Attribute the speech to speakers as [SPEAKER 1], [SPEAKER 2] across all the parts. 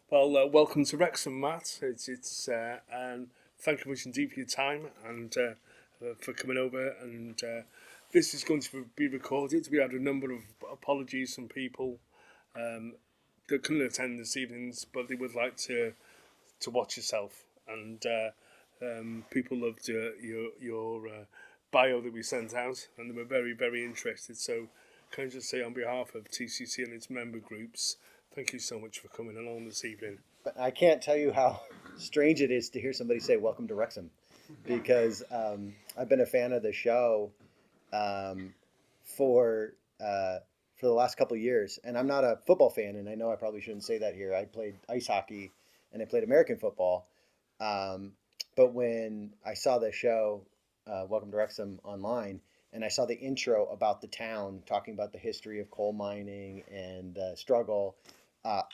[SPEAKER 1] Well, welcome to Wrexham, Matt. And thank you much indeed for your time and for coming over. And this is going to be recorded. We had a number of apologies from people um, that couldn't attend this evening's, but they would like to watch yourself. And people loved your bio that we sent out, and they were very, very interested. So, can I just say on behalf of TCC and its member groups, thank you so much for coming along this evening.
[SPEAKER 2] But I can't tell you how strange it is to hear somebody say "Welcome to Wrexham," because I've been a fan of the show um, for for the last couple of years, and I'm not a football fan, and I know I probably shouldn't say that here. I played ice hockey and I played American football, um, but when I saw the show "Welcome to Wrexham" online, and I saw the intro about the town, talking about the history of coal mining and the struggle,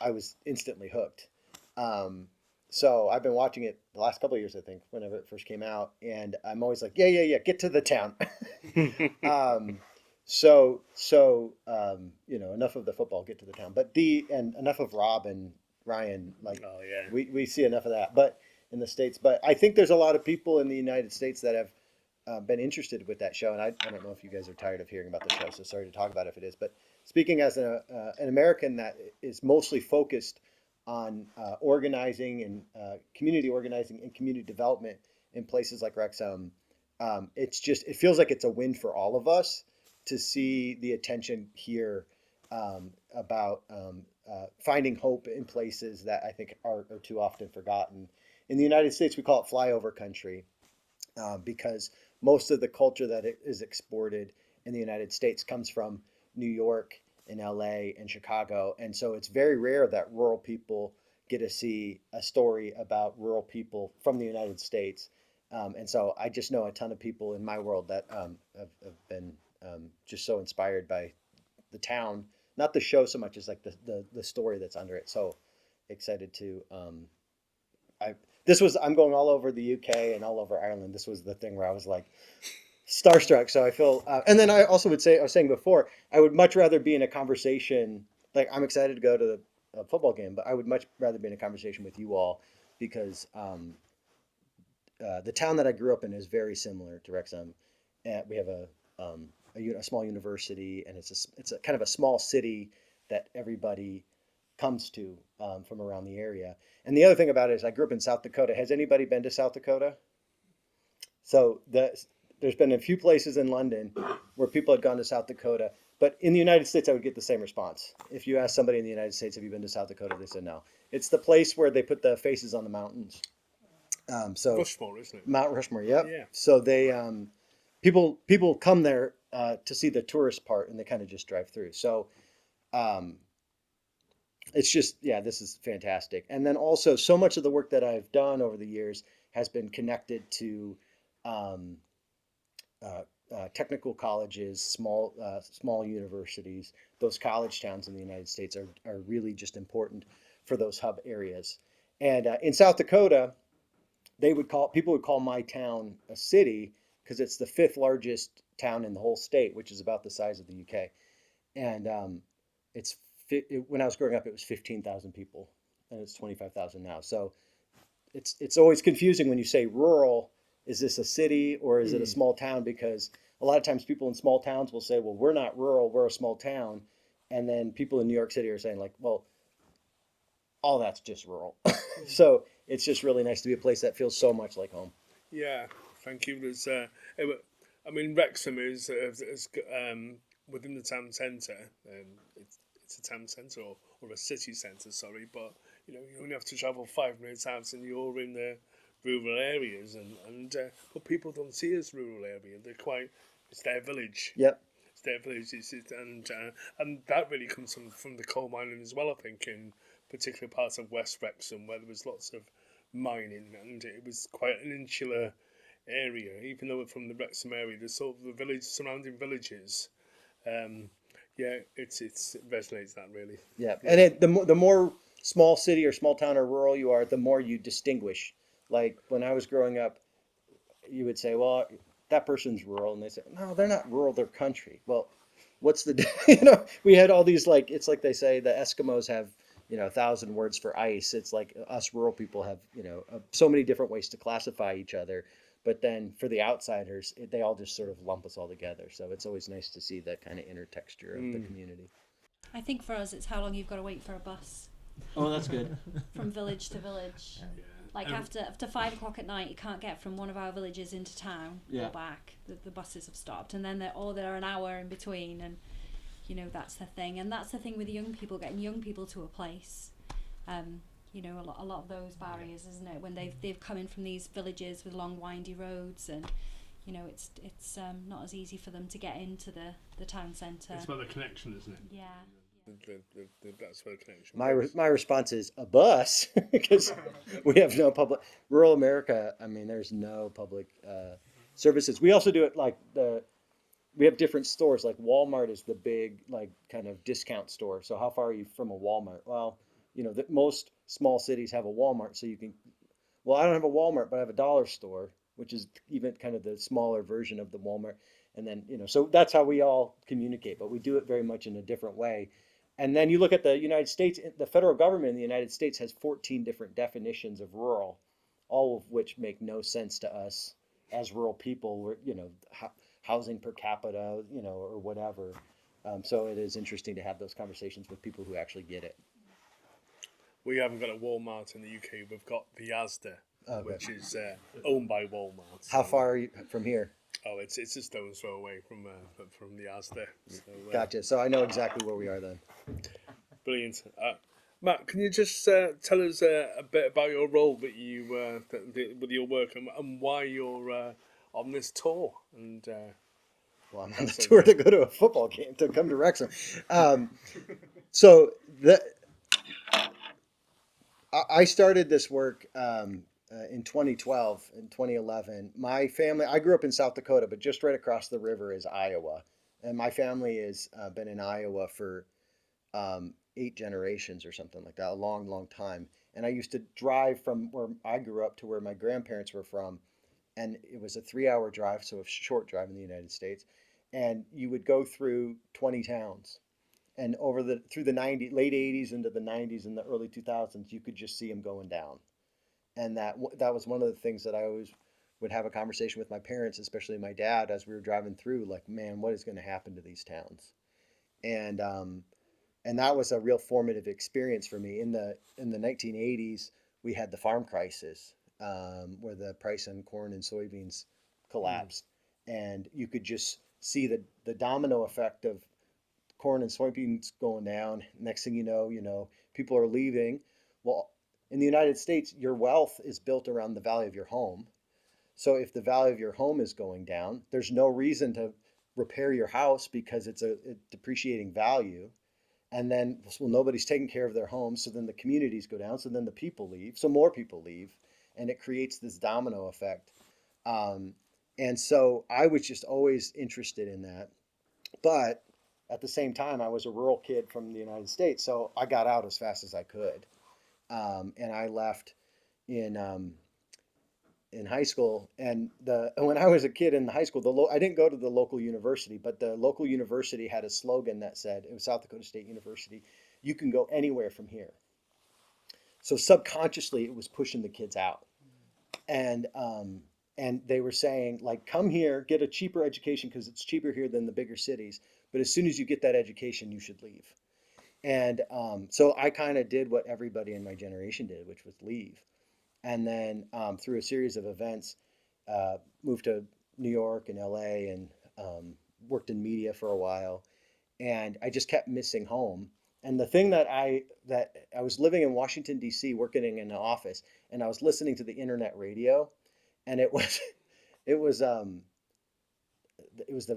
[SPEAKER 2] I was instantly hooked. Um, so I've been watching it the last couple of years, I think, whenever it first came out, and I'm always like, yeah, get to the town. um, enough of the football, get to the town, but enough of Rob and Ryan. Like,
[SPEAKER 1] Oh yeah.
[SPEAKER 2] we see enough of that, but in the States. But I think there's a lot of people in the United States that have been interested with that show, and I don't know if you guys are tired of hearing about the show, so sorry to talk about it if it is. But speaking as an American that is mostly focused on organizing and community organizing and community development in places like Wrexham, it feels like it's a win for all of us to see the attention here about finding hope in places that I think are too often forgotten. In the United States, we call it flyover country because most of the culture that is exported in the United States comes from New York and LA and Chicago. And so it's very rare that rural people get to see a story about rural people from the United States. And so I just know a ton of people in my world that have been just so inspired by the town, not the show so much as like the story that's under it. So excited to I I'm going all over the UK and all over Ireland. This was the thing where I was like starstruck. So I feel, and then I also would say, I was saying before, I would much rather be in a conversation. Like, I'm excited to go to the football game, but I would much rather be in a conversation with you all because the town that I grew up in is very similar to Wrexham. We have a small university, and it's a kind of a small city that everybody comes to from around the area. And the other thing about it is I grew up in South Dakota. Has anybody been to South Dakota? So there's been a few places in London where people had gone to South Dakota, but in the United States, I would get the same response. If you ask somebody in the United States, have you been to South Dakota? They said no. It's the place where they put the faces on the mountains. So
[SPEAKER 1] Rushmore, isn't it?
[SPEAKER 2] Mount Rushmore, yep.
[SPEAKER 1] Yeah.
[SPEAKER 2] So they people come there to see the tourist part, and they kind of just drive through. So um, it's just, yeah, this is fantastic. And then also, so much of the work that I've done over the years has been connected to um, technical colleges, small universities. Those college towns in the United States are really just important for those hub areas. And in South Dakota, people would call my town a city because it's the fifth largest town in the whole state, which is about the size of the UK. And it's when I was growing up, it was 15,000 people, and it's 25,000 now. So it's always confusing when you say rural. Is this a city or is it a small town? Because a lot of times people in small towns will say, well, we're not rural, we're a small town. And then people in New York City are saying, like, well, all that's just rural. So it's just really nice to be a place that feels so much like home.
[SPEAKER 1] Yeah. Thank you. I mean, Wrexham is within the town centre. It's a town centre or a city centre, sorry, but you only have to travel 5 minutes out and you're in the rural areas, and but people don't see as rural area. It's their village.
[SPEAKER 2] Yep.
[SPEAKER 1] It's their village. And that really comes from the coal mining as well. I think in particular parts of West Wrexham where there was lots of mining, and it was quite an insular area. Even though we're from the Wrexham area, the sort of the surrounding villages. Um, yeah, it resonates that really.
[SPEAKER 2] Yeah, and the more small city or small town or rural you are, the more you distinguish. Like when I was growing up, you would say, "Well, that person's rural," and they say, "No, they're not rural; they're country." Well, what's the we had all these, like, it's like they say the Eskimos have 1,000 words for ice. It's like us rural people have, so many different ways to classify each other. But then for the outsiders, they all just sort of lump us all together. So it's always nice to see that kind of intertexture of the community.
[SPEAKER 3] I think for us, it's how long you've got to wait for a bus
[SPEAKER 4] Oh, that's good.
[SPEAKER 3] from village to village. Like after 5 o'clock at night, you can't get from one of our villages into town or back. The buses have stopped, and then they're an hour in between, and that's the thing. And that's the thing with young people, getting young people to a place. A lot of those barriers, isn't it? When they've come in from these villages with long windy roads, and it's not as easy for them to get into the town centre.
[SPEAKER 1] It's about the connection, isn't it?
[SPEAKER 3] Yeah.
[SPEAKER 1] That's where the connection.
[SPEAKER 2] My response is a bus, because we have no public, rural America. I mean, there's no public services. We also do it like we have different stores. Like Walmart is the big, like, kind of discount store. So how far are you from a Walmart? Well, most small cities have a Walmart, so you can. Well, I don't have a Walmart, but I have a dollar store, which is even kind of the smaller version of the Walmart. And then, so that's how we all communicate, but we do it very much in a different way. And then you look at the United States, the federal government in the United States has 14 different definitions of rural, all of which make no sense to us as rural people. We're, housing per capita, or whatever. So it is interesting to have those conversations with people who actually get it.
[SPEAKER 1] We haven't got a Walmart in the UK. We've got the Asda, which
[SPEAKER 2] Okay.
[SPEAKER 1] is owned by Walmart.
[SPEAKER 2] How far are you from here?
[SPEAKER 1] Oh, it's a stone's throw away from the Asda. So,
[SPEAKER 2] Gotcha. So I know exactly where we are then.
[SPEAKER 1] Brilliant. Matt, can you just tell us a bit about your role that you with your work and why you're on this tour? And
[SPEAKER 2] Well, I'm on the tour to go to a football game, to come to Wrexham. So I started this work in 2012, in 2011. My family, I grew up in South Dakota, but just right across the river is Iowa. And my family has been in Iowa for 8 generations or something like that, a long, long time. And I used to drive from where I grew up to where my grandparents were from. And it was a 3-hour drive, so a short drive in the United States. And you would go through 20 towns. And through the late 80s into the 90s and the early 2000s, you could just see them going down. And that was one of the things that I always would have a conversation with my parents, especially my dad, as we were driving through, like, man, what is going to happen to these towns? And that was a real formative experience for me. In the 1980s, we had the farm crisis, where the price on corn and soybeans collapsed, and you could just see the domino effect of corn and soybeans going down. Next thing you know, people are leaving. Well, in the United States, your wealth is built around the value of your home. So if the value of your home is going down, there's no reason to repair your house because it's a depreciating value. And then, well, nobody's taking care of their homes. So then the communities go down. So then the people leave. So more people leave. And it creates this domino effect. And so I was just always interested in that. But at the same time, I was a rural kid from the United States. So I got out as fast as I could. And I left in high school. And when I was a kid in high school, I didn't go to the local university, but the local university had a slogan that said, it was South Dakota State University, you can go anywhere from here. So subconsciously, it was pushing the kids out. And they were saying, like, come here, get a cheaper education because it's cheaper here than the bigger cities. But as soon as you get that education, you should leave. And so I kind of did what everybody in my generation did, which was leave. And then through a series of events, moved to New York and LA and worked in media for a while. And I just kept missing home. And the thing that I was living in Washington, D.C., working in an office, and I was listening to the internet radio, and it was the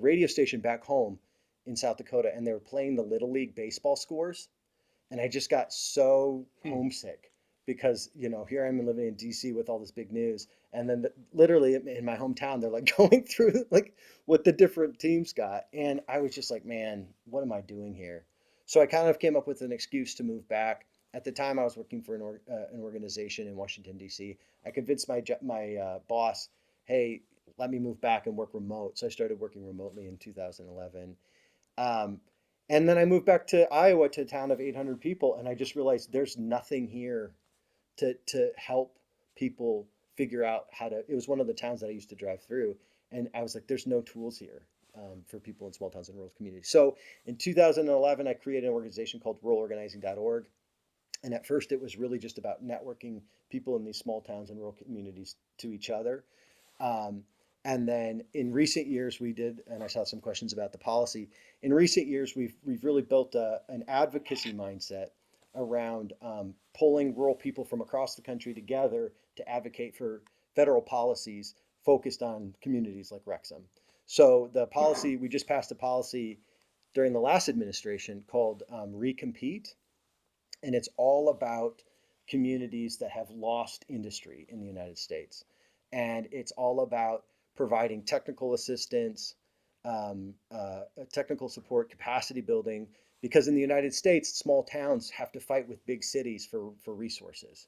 [SPEAKER 2] radio station back home in South Dakota, and they were playing the Little League baseball scores, and I just got so homesick because here I am living in D.C. with all this big news, and then literally in my hometown they're like going through like what the different teams got, and I was just like, man, what am I doing here? So I kind of came up with an excuse to move back. At the time, I was working for an organization in Washington, D.C. I convinced my boss, hey, let me move back and work remote. So I started working remotely in 2011. And then I moved back to Iowa to a town of 800 people, and I just realized there's nothing here to help people figure out how to. It was one of the towns that I used to drive through, and I was like, there's no tools here for people in small towns and rural communities. So in 2011, I created an organization called RuralOrganizing.org. And at first, it was really just about networking people in these small towns and rural communities to each other. Um, and then in recent years, we did, and I saw some questions about the policy. In recent years, we've really built an advocacy mindset around pulling rural people from across the country together to advocate for federal policies focused on communities like Wrexham. So the policy, we just passed a policy during the last administration called Recompete, and it's all about communities that have lost industry in the United States. And it's all about providing technical assistance, technical support, capacity building, because in the United States, small towns have to fight with big cities for resources.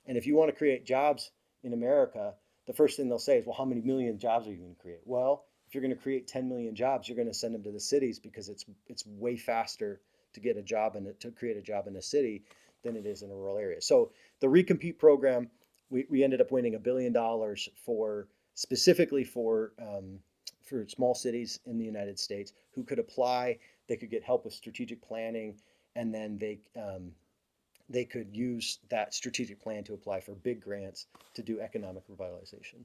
[SPEAKER 2] And if you want to create jobs in America, the first thing they'll say is, well, how many million jobs are you going to create? Well, if you're going to create 10 million jobs, you're going to send them to the cities because it's way faster to get a job and to create a job in a city than it is in a rural area. So the Recompete program, we ended up winning $1 billion for specifically for small cities in the United States who could apply. They could get help with strategic planning, and then they could use that strategic plan to apply for big grants to do economic revitalization.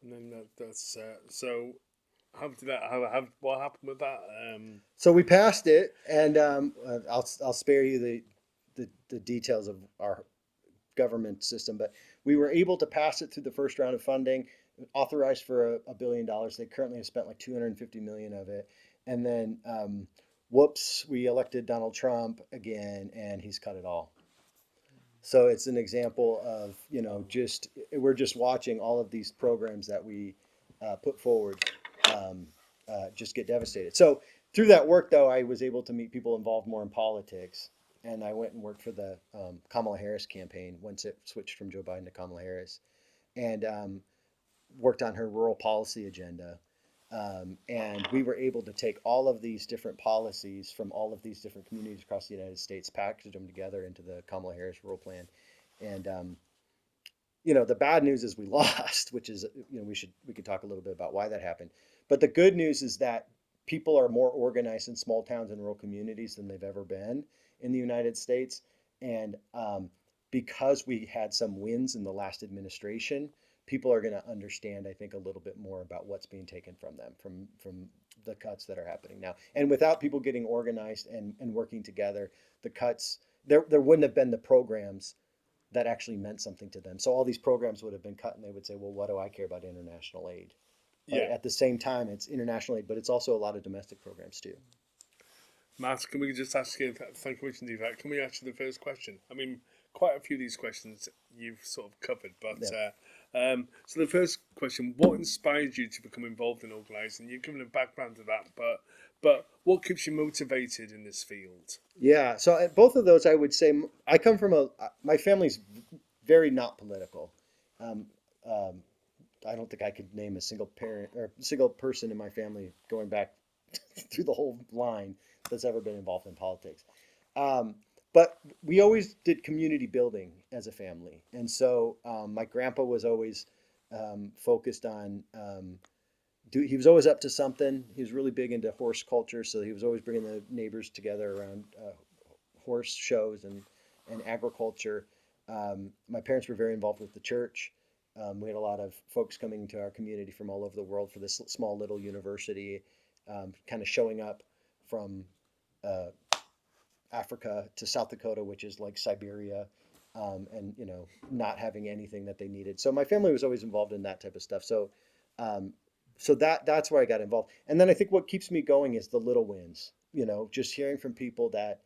[SPEAKER 1] And then that's so. How did that? How what happened with that?
[SPEAKER 2] So we passed it, and I'll spare you the details of our government system, but we were able to pass it through the first round of funding, authorized for $1 billion. They currently have spent like 250 million of it, and then whoops, we elected Donald Trump again, and he's cut it all. So it's an example of, we're just watching all of these programs that we put forward just get devastated. So through that work, though, I was able to meet people involved more in politics, and I went and worked for the Kamala Harris campaign once it switched from Joe Biden to Kamala Harris, and worked on her rural policy agenda. And we were able to take all of these different policies from all of these different communities across the United States, package them together into the Kamala Harris rural plan. And the bad news is we lost, which is we could talk a little bit about why that happened. But the good news is that people are more organized in small towns and rural communities than they've ever been in the United States. And because we had some wins in the last administration, people are going to understand, I think, a little bit more about what's being taken from them, from the cuts that are happening now. And without people getting organized and working together, the cuts, there wouldn't have been the programs that actually meant something to them. So all these programs would have been cut, and they would say, well, what do I care about international aid?
[SPEAKER 1] Yeah.
[SPEAKER 2] But at the same time, it's international aid, but it's also a lot of domestic programs too.
[SPEAKER 1] Matt, can we just ask you, thank you for mentioning that, can we ask you the first question? I mean, quite a few of these questions you've sort of covered, but
[SPEAKER 2] Yeah.
[SPEAKER 1] so the first question, what inspired you to become involved in organising? You've given a background to that, but what keeps you motivated in this field?
[SPEAKER 2] Yeah, so both of those, I would say, I come from my family's very not political. Um, I don't think I could name a single parent or single person in my family going back through the whole line that's ever been involved in politics. But we always did community building as a family. And so my grandpa was always focused on, he was always up to something. He was really big into horse culture. So he was always bringing the neighbors together around horse shows and agriculture. My parents were very involved with the church. We had a lot of folks coming to our community from all over the world for this small little university, kind of showing up from Africa to South Dakota, which is like Siberia, and not having anything that they needed. So my family was always involved in that type of stuff. So that's where I got involved. And then I think what keeps me going is the little wins. Just hearing from people that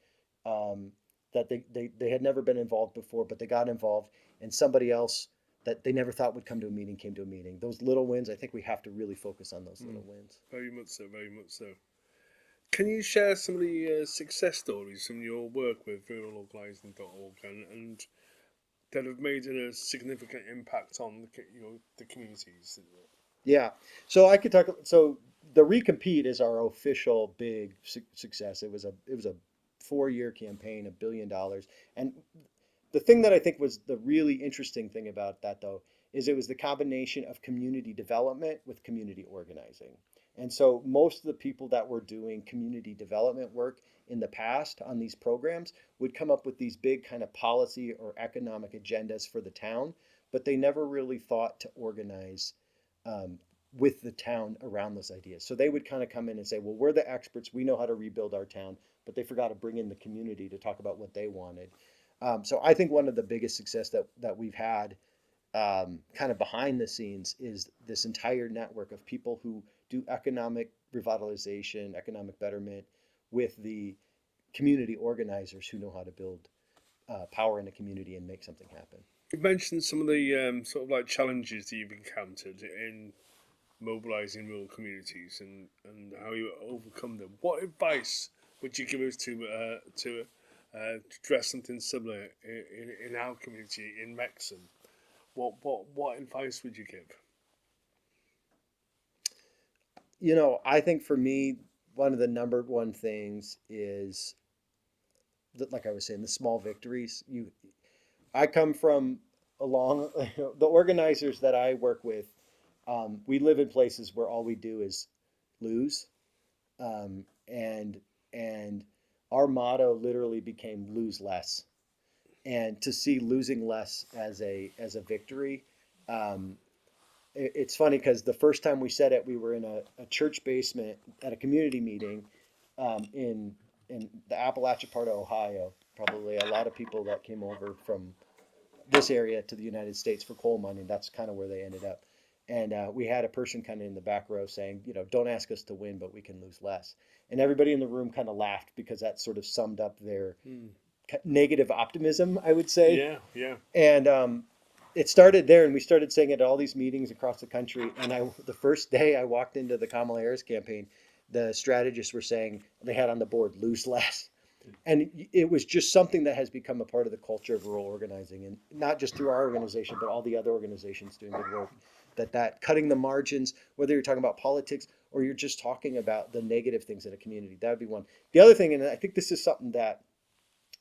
[SPEAKER 2] that they had never been involved before, but they got involved, and somebody else that they never thought would come to a meeting came to a meeting. Those little wins, I think we have to really focus on those little wins.
[SPEAKER 1] Very much so, very much so. Can you share some of the success stories from your work with RuralOrganizing.org and that have made a significant impact on the communities?
[SPEAKER 2] Yeah. So I could talk. So the Recompete is our official big success. It was a 4-year campaign, $1 billion. And the thing that I think was the really interesting thing about that, though, is it was the combination of community development with community organizing. And so most of the people that were doing community development work in the past on these programs would come up with these big kind of policy or economic agendas for the town, but they never really thought to organize um, with the town around those ideas. So they would kind of come in and say, well, we're the experts, we know how to rebuild our town, but they forgot to bring in the community to talk about what they wanted. So I think one of the biggest success that we've had kind of behind the scenes is this entire network of people who do economic revitalization, economic betterment with the community organizers who know how to build power in a community and make something happen.
[SPEAKER 1] You mentioned some of the sort of like challenges that you've encountered in mobilising rural communities and how you overcome them. What advice would you give us to address something similar in our community in Wrexham? What advice would you give?
[SPEAKER 2] I think for me, one of the number one things is that, like I was saying, the small victories. I come from along the organizers that I work with. We live in places where all we do is lose, and our motto literally became lose less. And to see losing less as a victory, um, it's funny because the first time we said it, we were in a church basement at a community meeting in the Appalachia part of Ohio. Probably a lot of people that came over from this area to the United States for coal mining. That's kind of where they ended up. And we had a person kind of in the back row saying, don't ask us to win, but we can lose less. And everybody in the room kind of laughed because that sort of summed up their negative optimism, I would say.
[SPEAKER 1] Yeah, yeah.
[SPEAKER 2] And it started there, and we started saying it at all these meetings across the country. And the first day I walked into the Kamala Harris campaign, the strategists were saying they had on the board lose less. And it was just something that has become a part of the culture of rural organizing, and not just through our organization, but all the other organizations doing good work. That cutting the margins, whether you're talking about politics or you're just talking about the negative things in a community, that would be one. The other thing, and I think this is something that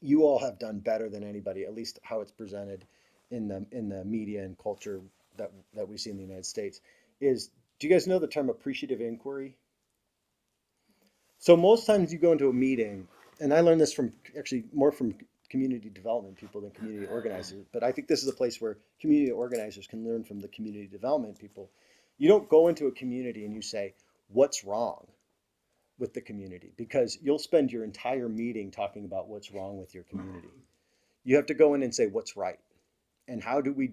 [SPEAKER 2] you all have done better than anybody, at least how it's presented in the media and culture that we see in the United States, is, do you guys know the term appreciative inquiry? So most times you go into a meeting, and I learned this from actually more from community development people than community organizers, but I think this is a place where community organizers can learn from the community development people. You don't go into a community and you say, what's wrong with the community? Because you'll spend your entire meeting talking about what's wrong with your community. You have to go in and say what's right. And how do we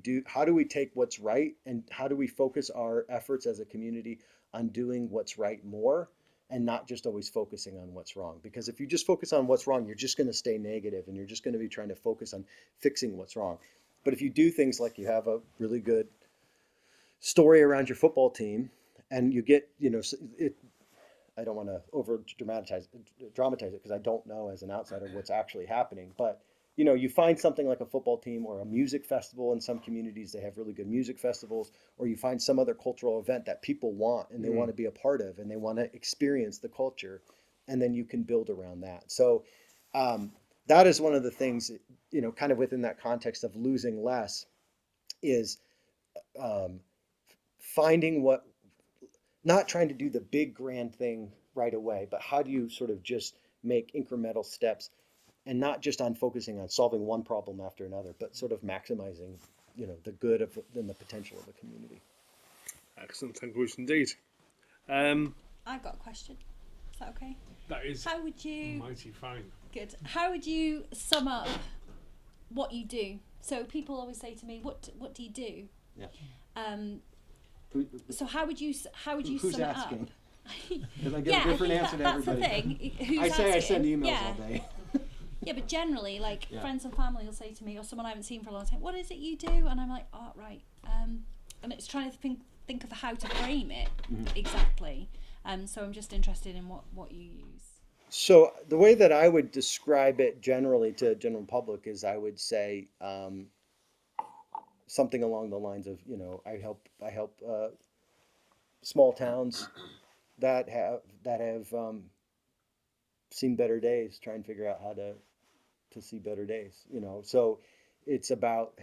[SPEAKER 2] take what's right, and how do we focus our efforts as a community on doing what's right more, and not just always focusing on what's wrong? Because if you just focus on what's wrong, you're just going to stay negative, and you're just going to be trying to focus on fixing what's wrong. But if you do things like you have a really good story around your football team, and you get, I don't want to over dramatize it because I don't know as an outsider what's actually happening. But you find something like a football team or a music festival. In some communities, they have really good music festivals, or you find some other cultural event that people want and they want to be a part of, and they want to experience the culture, and then you can build around that. So that is one of the things, kind of within that context of losing less, is um, finding not trying to do the big grand thing right away, but how do you sort of just make incremental steps, and not just on focusing on solving one problem after another, but sort of maximizing, the good and the potential of a community.
[SPEAKER 1] Excellent, thank you indeed. I've
[SPEAKER 3] got a question. Is that okay?
[SPEAKER 1] That is.
[SPEAKER 3] How would you?
[SPEAKER 1] Mighty fine.
[SPEAKER 3] Good. How would you sum up what you do? So people always say to me, "What do you do?"
[SPEAKER 2] Yeah.
[SPEAKER 3] So how would you sum
[SPEAKER 2] asking?
[SPEAKER 3] it up?
[SPEAKER 2] Because I get a different answer to everybody.
[SPEAKER 3] That's the thing. Who's
[SPEAKER 2] I
[SPEAKER 3] asking?
[SPEAKER 2] send emails all day.
[SPEAKER 3] Yeah, but generally, friends and family will say to me, or someone I haven't seen for a long time, "What is it you do?" And I'm like, "Oh, right." And it's trying to think of how to frame it exactly. So I'm just interested in what you use. So
[SPEAKER 2] the way that I would describe it generally to the general public is, I would say something along the lines of, I help small towns that have seen better days, try and figure out how to see better days. So it's about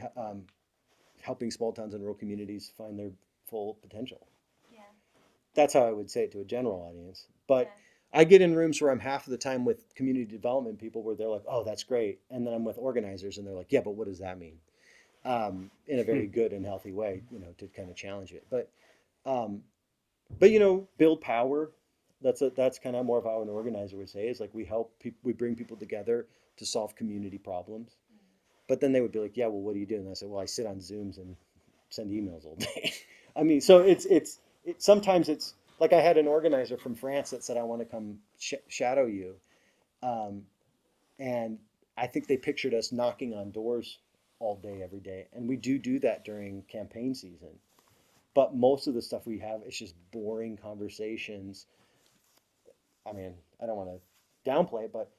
[SPEAKER 2] helping small towns and rural communities find their full potential.
[SPEAKER 3] Yeah.
[SPEAKER 2] That's how I would say it to a general audience. But I get in rooms where I'm half of the time with community development people where they're like, "Oh, that's great," and then I'm with organizers and they're like, "Yeah, but what does that mean?" In a very good and healthy way, to kind of challenge it. Um, but build power. That's kind of more of how an organizer would say is like we bring people together to solve community problems. But then they would be like, "Yeah, well, what do you do?" And I said, "Well, I sit on Zooms and send emails all day." I mean, so sometimes it's like I had an organizer from France that said, "I want to come shadow you," and I think they pictured us knocking on doors all day, every day, and we do that during campaign season. But most of the stuff we have is just boring conversations. I mean, I don't want to downplay it, but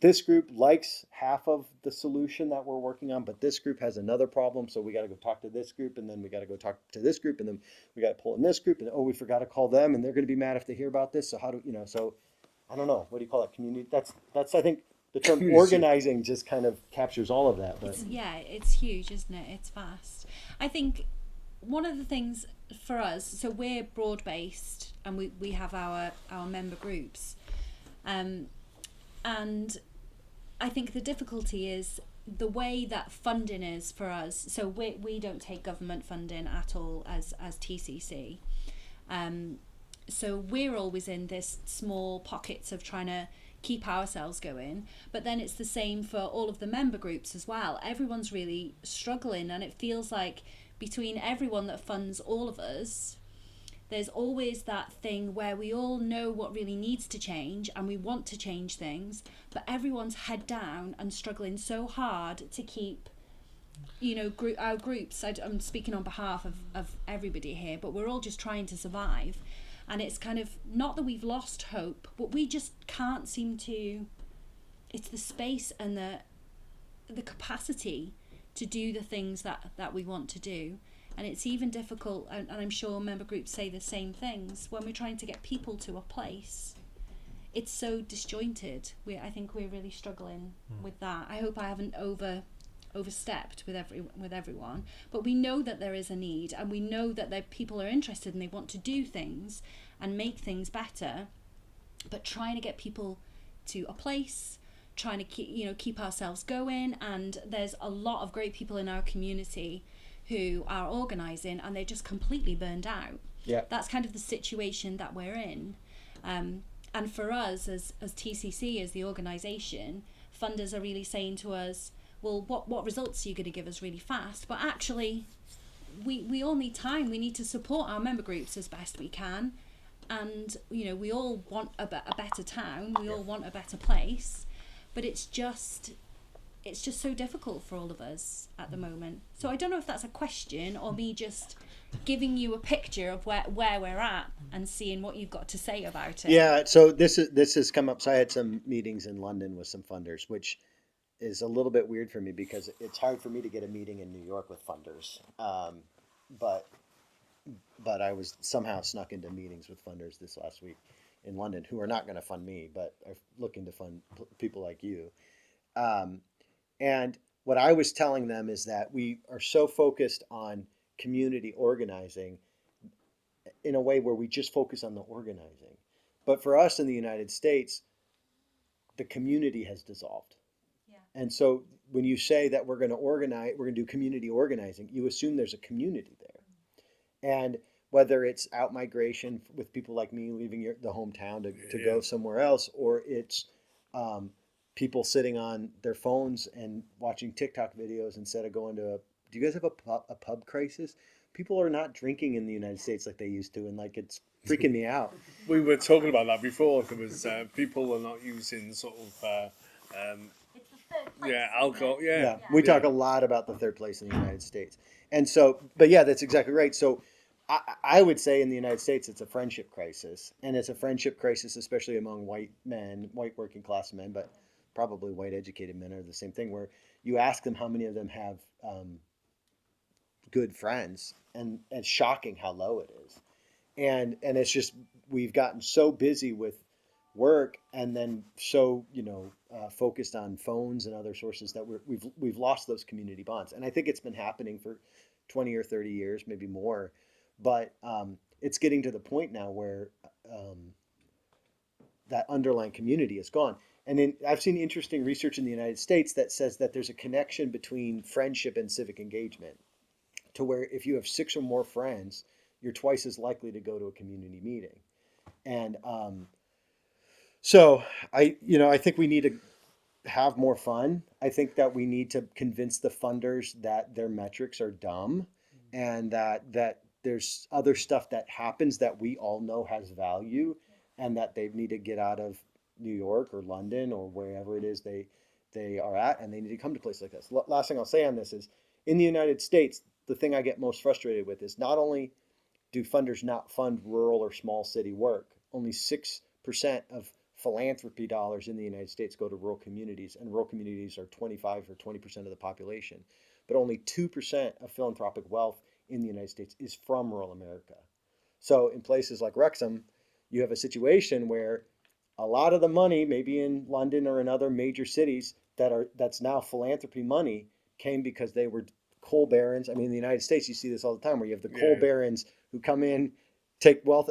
[SPEAKER 2] this group likes half of the solution that we're working on, but this group has another problem, so we got to go talk to this group, and then we got to go talk to this group, and then we got to pull in this group, and we forgot to call them, and they're going to be mad if they hear about this. So how do so I don't know, what do you call it? Community. That's I think the term organizing just kind of captures all of that. But
[SPEAKER 3] it's huge, isn't it? It's vast. I think one of the things for us, so we're broad based, and we have our member groups, and I think the difficulty is the way that funding is for us. So we don't take government funding at all as TCC. So we're always in this small pockets of trying to keep ourselves going. But then it's the same for all of the member groups as well. Everyone's really struggling, and it feels like between everyone that funds all of us, there's always that thing where we all know what really needs to change and we want to change things, but everyone's head down and struggling so hard to keep, our groups. I'm speaking on behalf of everybody here, but we're all just trying to survive. And it's kind of not that we've lost hope, but we just can't seem to, it's the space and the capacity to do the things that we want to do. And it's even difficult, and I'm sure member groups say the same things, when we're trying to get people to a place. It's so disjointed. I think we're really struggling with that. I hope I haven't overstepped with everyone, but we know that there is a need, and we know that people are interested and they want to do things and make things better. But trying to get people to a place, trying to keep ourselves going, and there's a lot of great people in our community who are organising, and they're just completely burned out.
[SPEAKER 2] Yeah,
[SPEAKER 3] that's kind of the situation that we're in. And for us as TCC, as the organisation, funders are really saying to us, well, what results are you going to give us really fast? But actually, we all need time. We need to support our member groups as best we can. And, we all want a better town. We all want a better place. But it's just so difficult for all of us at the moment. So I don't know if that's a question or me just giving you a picture of where we're at and seeing what you've got to say about it.
[SPEAKER 2] Yeah, so this has come up. So I had some meetings in London with some funders, which is a little bit weird for me because it's hard for me to get a meeting in New York with funders. But I was somehow snuck into meetings with funders this last week in London who are not going to fund me, but are looking to fund people like you. And what I was telling them is that we are so focused on community organizing in a way where we just focus on the organizing. But for us in the United States, the community has dissolved.
[SPEAKER 3] Yeah.
[SPEAKER 2] And so when you say that we're going to do community organizing, you assume there's a community there. And whether it's out migration with people like me leaving the hometown to go somewhere else, or it's people sitting on their phones and watching TikTok videos instead of going to do you guys have a pub crisis? People are not drinking in the United States like they used to, and like it's freaking me out.
[SPEAKER 1] We were talking about that before. There was people are not using sort of
[SPEAKER 3] It's the third place,
[SPEAKER 1] alcohol.
[SPEAKER 2] We talk a lot about the third place in the United States, and so, but yeah, that's exactly right. So I would say in the United States, it's a friendship crisis, and it's a friendship crisis, especially among white men, white working class men, but probably white educated men are the same thing. Where you ask them how many of them have good friends, and it's shocking how low it is. and it's just we've gotten so busy with work and then so focused on phones and other sources that we've lost those community bonds. And I think it's been happening for 20 or 30 years, maybe more, but it's getting to the point now where that underlying community is gone. And I've seen interesting research in the United States that says that there's a connection between friendship and civic engagement, to where if you have 6 or more friends, you're twice as likely to go to a community meeting. And so I think we need to have more fun. I think that we need to convince the funders that their metrics are dumb, and that there's other stuff that happens that we all know has value, and that they need to get out of New York or London or wherever it is they are at, and they need to come to places like this. Last thing I'll say on this is, in the United States, the thing I get most frustrated with is not only do funders not fund rural or small city work, only 6% of philanthropy dollars in the United States go to rural communities, and rural communities are 25 or 20% of the population. But only 2% of philanthropic wealth in the United States is from rural America. So in places like Wrexham, you have a situation where a lot of the money, maybe in London or in other major cities, that's now philanthropy money, came because they were coal barons. I mean, in the United States, you see this all the time, where you have the coal barons who come in, take wealth.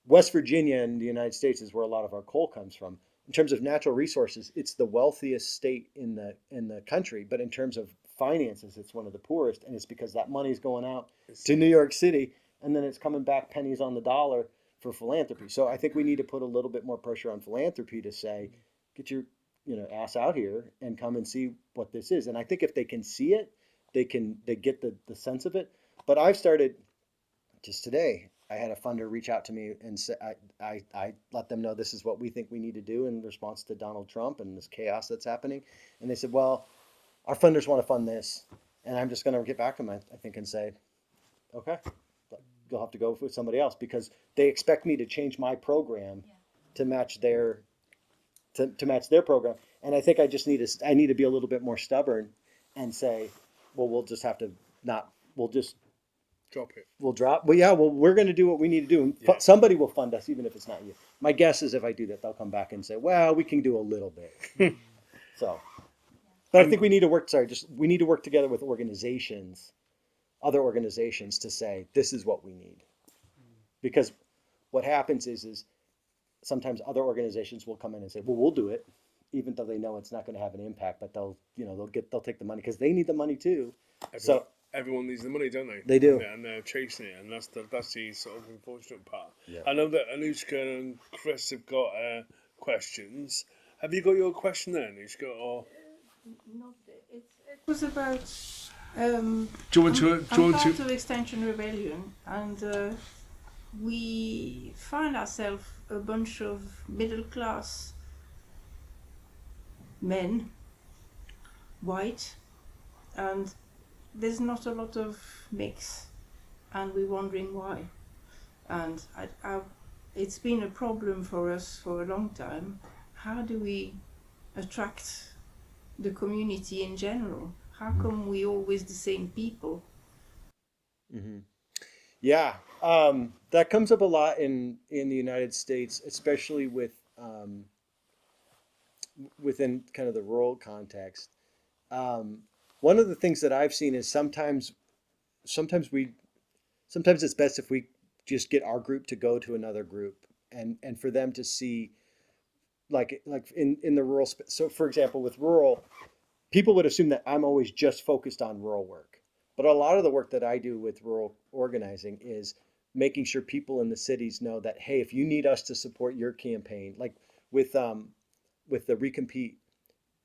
[SPEAKER 2] West Virginia in the United States is where a lot of our coal comes from. In terms of natural resources, it's the wealthiest state in the country, but in terms of finances, it's one of the poorest, and it's because that money's going out to New York City, and then it's coming back pennies on the dollar for philanthropy. So I think we need to put a little bit more pressure on philanthropy to say, get your ass out here and come and see what this is. And I think if they can see it, they get the sense of it. But I've started, just today, I had a funder reach out to me and say, I let them know this is what we think we need to do in response to Donald Trump and this chaos that's happening. And they said, well, our funders want to fund this. And I'm just going to get back to them, I think, and say, okay, you'll have to go with somebody else, because they expect me to change my program to match their program. And I think I need to be a little bit more stubborn and say, well, we'll just have to
[SPEAKER 1] Drop it.
[SPEAKER 2] We're going to do what we need to do. And somebody will fund us, even if it's not you. My guess is if I do that, they'll come back and say, well, we can do a little bit. So, but I think we need to work together with other organizations to say, this is what we need. Because what happens is sometimes other organizations will come in and say, well, we'll do it, even though they know it's not going to have an impact, but they'll take the money because they need the money too.
[SPEAKER 1] Everyone needs the money, don't they?
[SPEAKER 2] They do.
[SPEAKER 1] And they're chasing it, and that's the sort of unfortunate part.
[SPEAKER 2] Yeah.
[SPEAKER 1] I know that Anushka and Chris have got questions. Have you got your question there, Anushka? Or
[SPEAKER 4] It was about.
[SPEAKER 1] do you want to?
[SPEAKER 4] Part of Extinction Rebellion, and we find ourselves a bunch of middle class men, white, and there's not a lot of mix, and we're wondering why. And it's been a problem for us for a long time. How do we attract the community in general? How come we always the same people?
[SPEAKER 2] Mm-hmm. Yeah, that comes up a lot in the United States, especially within kind of the rural context. One of the things that I've seen is sometimes it's best if we just get our group to go to another group and for them to see, like in the rural. So for example, with rural, people would assume that I'm always just focused on rural work. But a lot of the work that I do with rural organizing is making sure people in the cities know that, hey, if you need us to support your campaign, like with the Recompete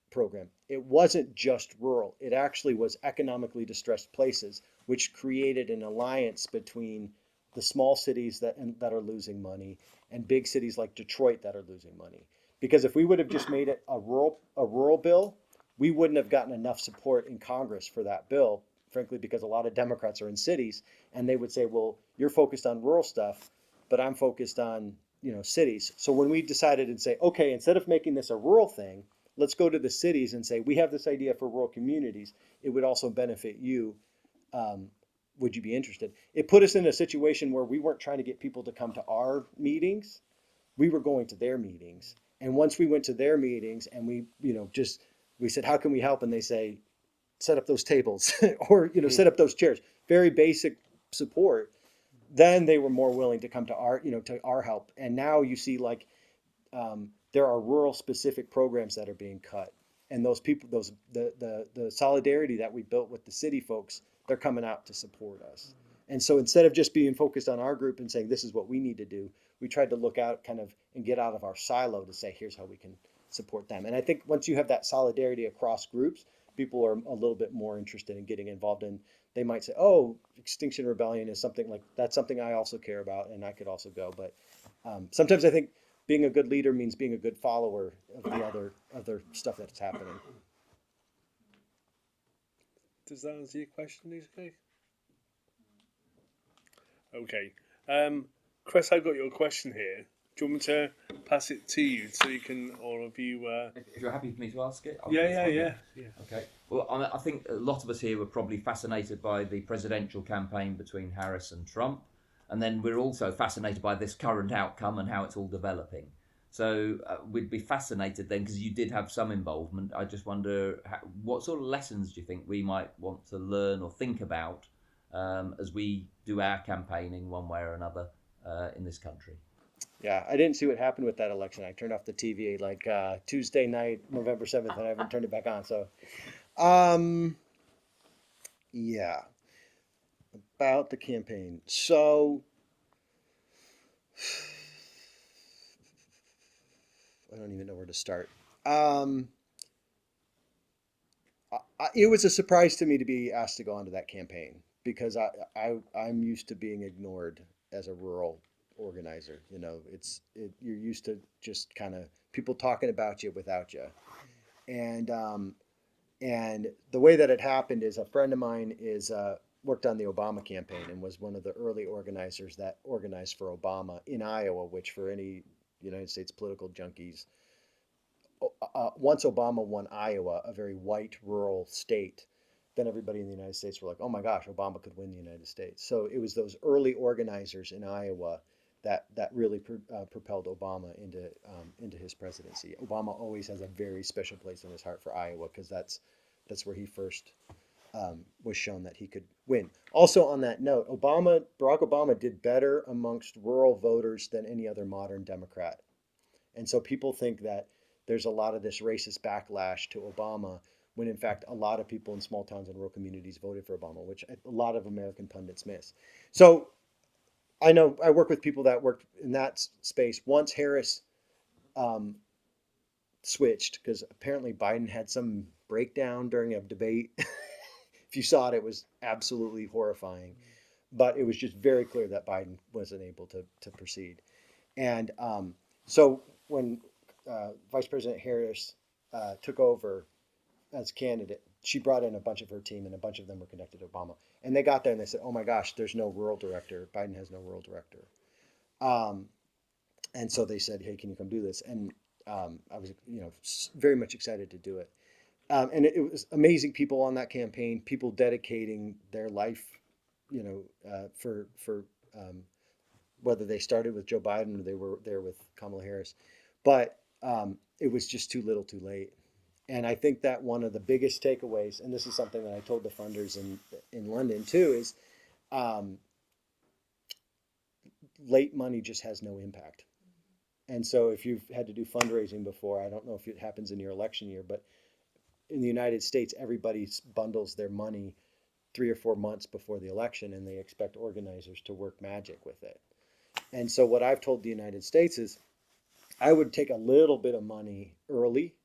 [SPEAKER 2] program, it wasn't just rural. It actually was economically distressed places, which created an alliance between the small cities that are losing money and big cities like Detroit that are losing money. Because if we would have just made it a rural bill, we wouldn't have gotten enough support in Congress for that bill, frankly, because a lot of Democrats are in cities, and they would say, well, you're focused on rural stuff, but I'm focused on, cities. So when we decided and say, okay, instead of making this a rural thing, let's go to the cities and say, we have this idea for rural communities. It would also benefit you. would you be interested? It put us in a situation where we weren't trying to get people to come to our meetings. We were going to their meetings. And once we went to their meetings and we, we said, how can we help? And they say, set up those tables or, set up those chairs, very basic support. Then they were more willing to come to our help. And now you see there are rural specific programs that are being cut. And those people, the solidarity that we built with the city folks, they're coming out to support us. And so instead of just being focused on our group and saying, this is what we need to do, we tried to look out and get out of our silo to say, here's how we can support them. And I think once you have that solidarity across groups, people are a little bit more interested in getting involved in. They might say, oh, Extinction Rebellion is that's something I also care about and I could also go. But sometimes I think being a good leader means being a good follower of the other stuff that's happening.
[SPEAKER 1] Does that answer your question, Lisa? Okay. Chris, I've got your question here. Do you want me to pass it to you so you can, all of you...
[SPEAKER 5] If you're happy for me to ask it?
[SPEAKER 1] Yeah.
[SPEAKER 5] Okay. Well, I think a lot of us here were probably fascinated by the presidential campaign between Harris and Trump. And then we're also fascinated by this current outcome and how it's all developing. So we'd be fascinated then, because you did have some involvement. I just wonder, what sort of lessons do you think we might want to learn or think about as we do our campaigning one way or another in this country?
[SPEAKER 2] Yeah, I didn't see what happened with that election. I turned off the TV Tuesday night, November 7th, and I haven't turned it back on. So, yeah, about the campaign. So, I don't even know where to start. It was a surprise to me to be asked to go onto that campaign because I'm used to being ignored as a rural organizer. You're used to just kind of people talking about you without you. And the way that it happened is a friend of mine worked on the Obama campaign and was one of the early organizers that organized for Obama in Iowa, which for any United States political junkies, once Obama won Iowa, a very white rural state, then everybody in the United States were like, oh my gosh, Obama could win the United States. So it was those early organizers in Iowa that really propelled Obama into his presidency. Obama always has a very special place in his heart for Iowa because that's where he first was shown that he could win. Also on that note, Barack Obama did better amongst rural voters than any other modern Democrat. And so people think that there's a lot of this racist backlash to Obama when in fact a lot of people in small towns and rural communities voted for Obama, which a lot of American pundits miss. So I know I work with people that worked in that space. Once Harris switched, because apparently Biden had some breakdown during a debate. If you saw it, it was absolutely horrifying. But it was just very clear that Biden wasn't able to proceed. And so when Vice President Harris took over as candidate, she brought in a bunch of her team, and a bunch of them were connected to Obama. And they got there and they said, oh my gosh, there's no rural director. Biden has no rural director. And so they said, hey, can you come do this? And I was, very much excited to do it. And it was amazing people on that campaign, people dedicating their life, for whether they started with Joe Biden or they were there with Kamala Harris. But it was just too little too late. And I think that one of the biggest takeaways, and this is something that I told the funders in London too, is late money just has no impact. And so if you've had to do fundraising before, I don't know if it happens in your election year, but in the United States, everybody bundles their money 3 or 4 months before the election, and they expect organizers to work magic with it. And so what I've told the United States is I would take a little bit of money early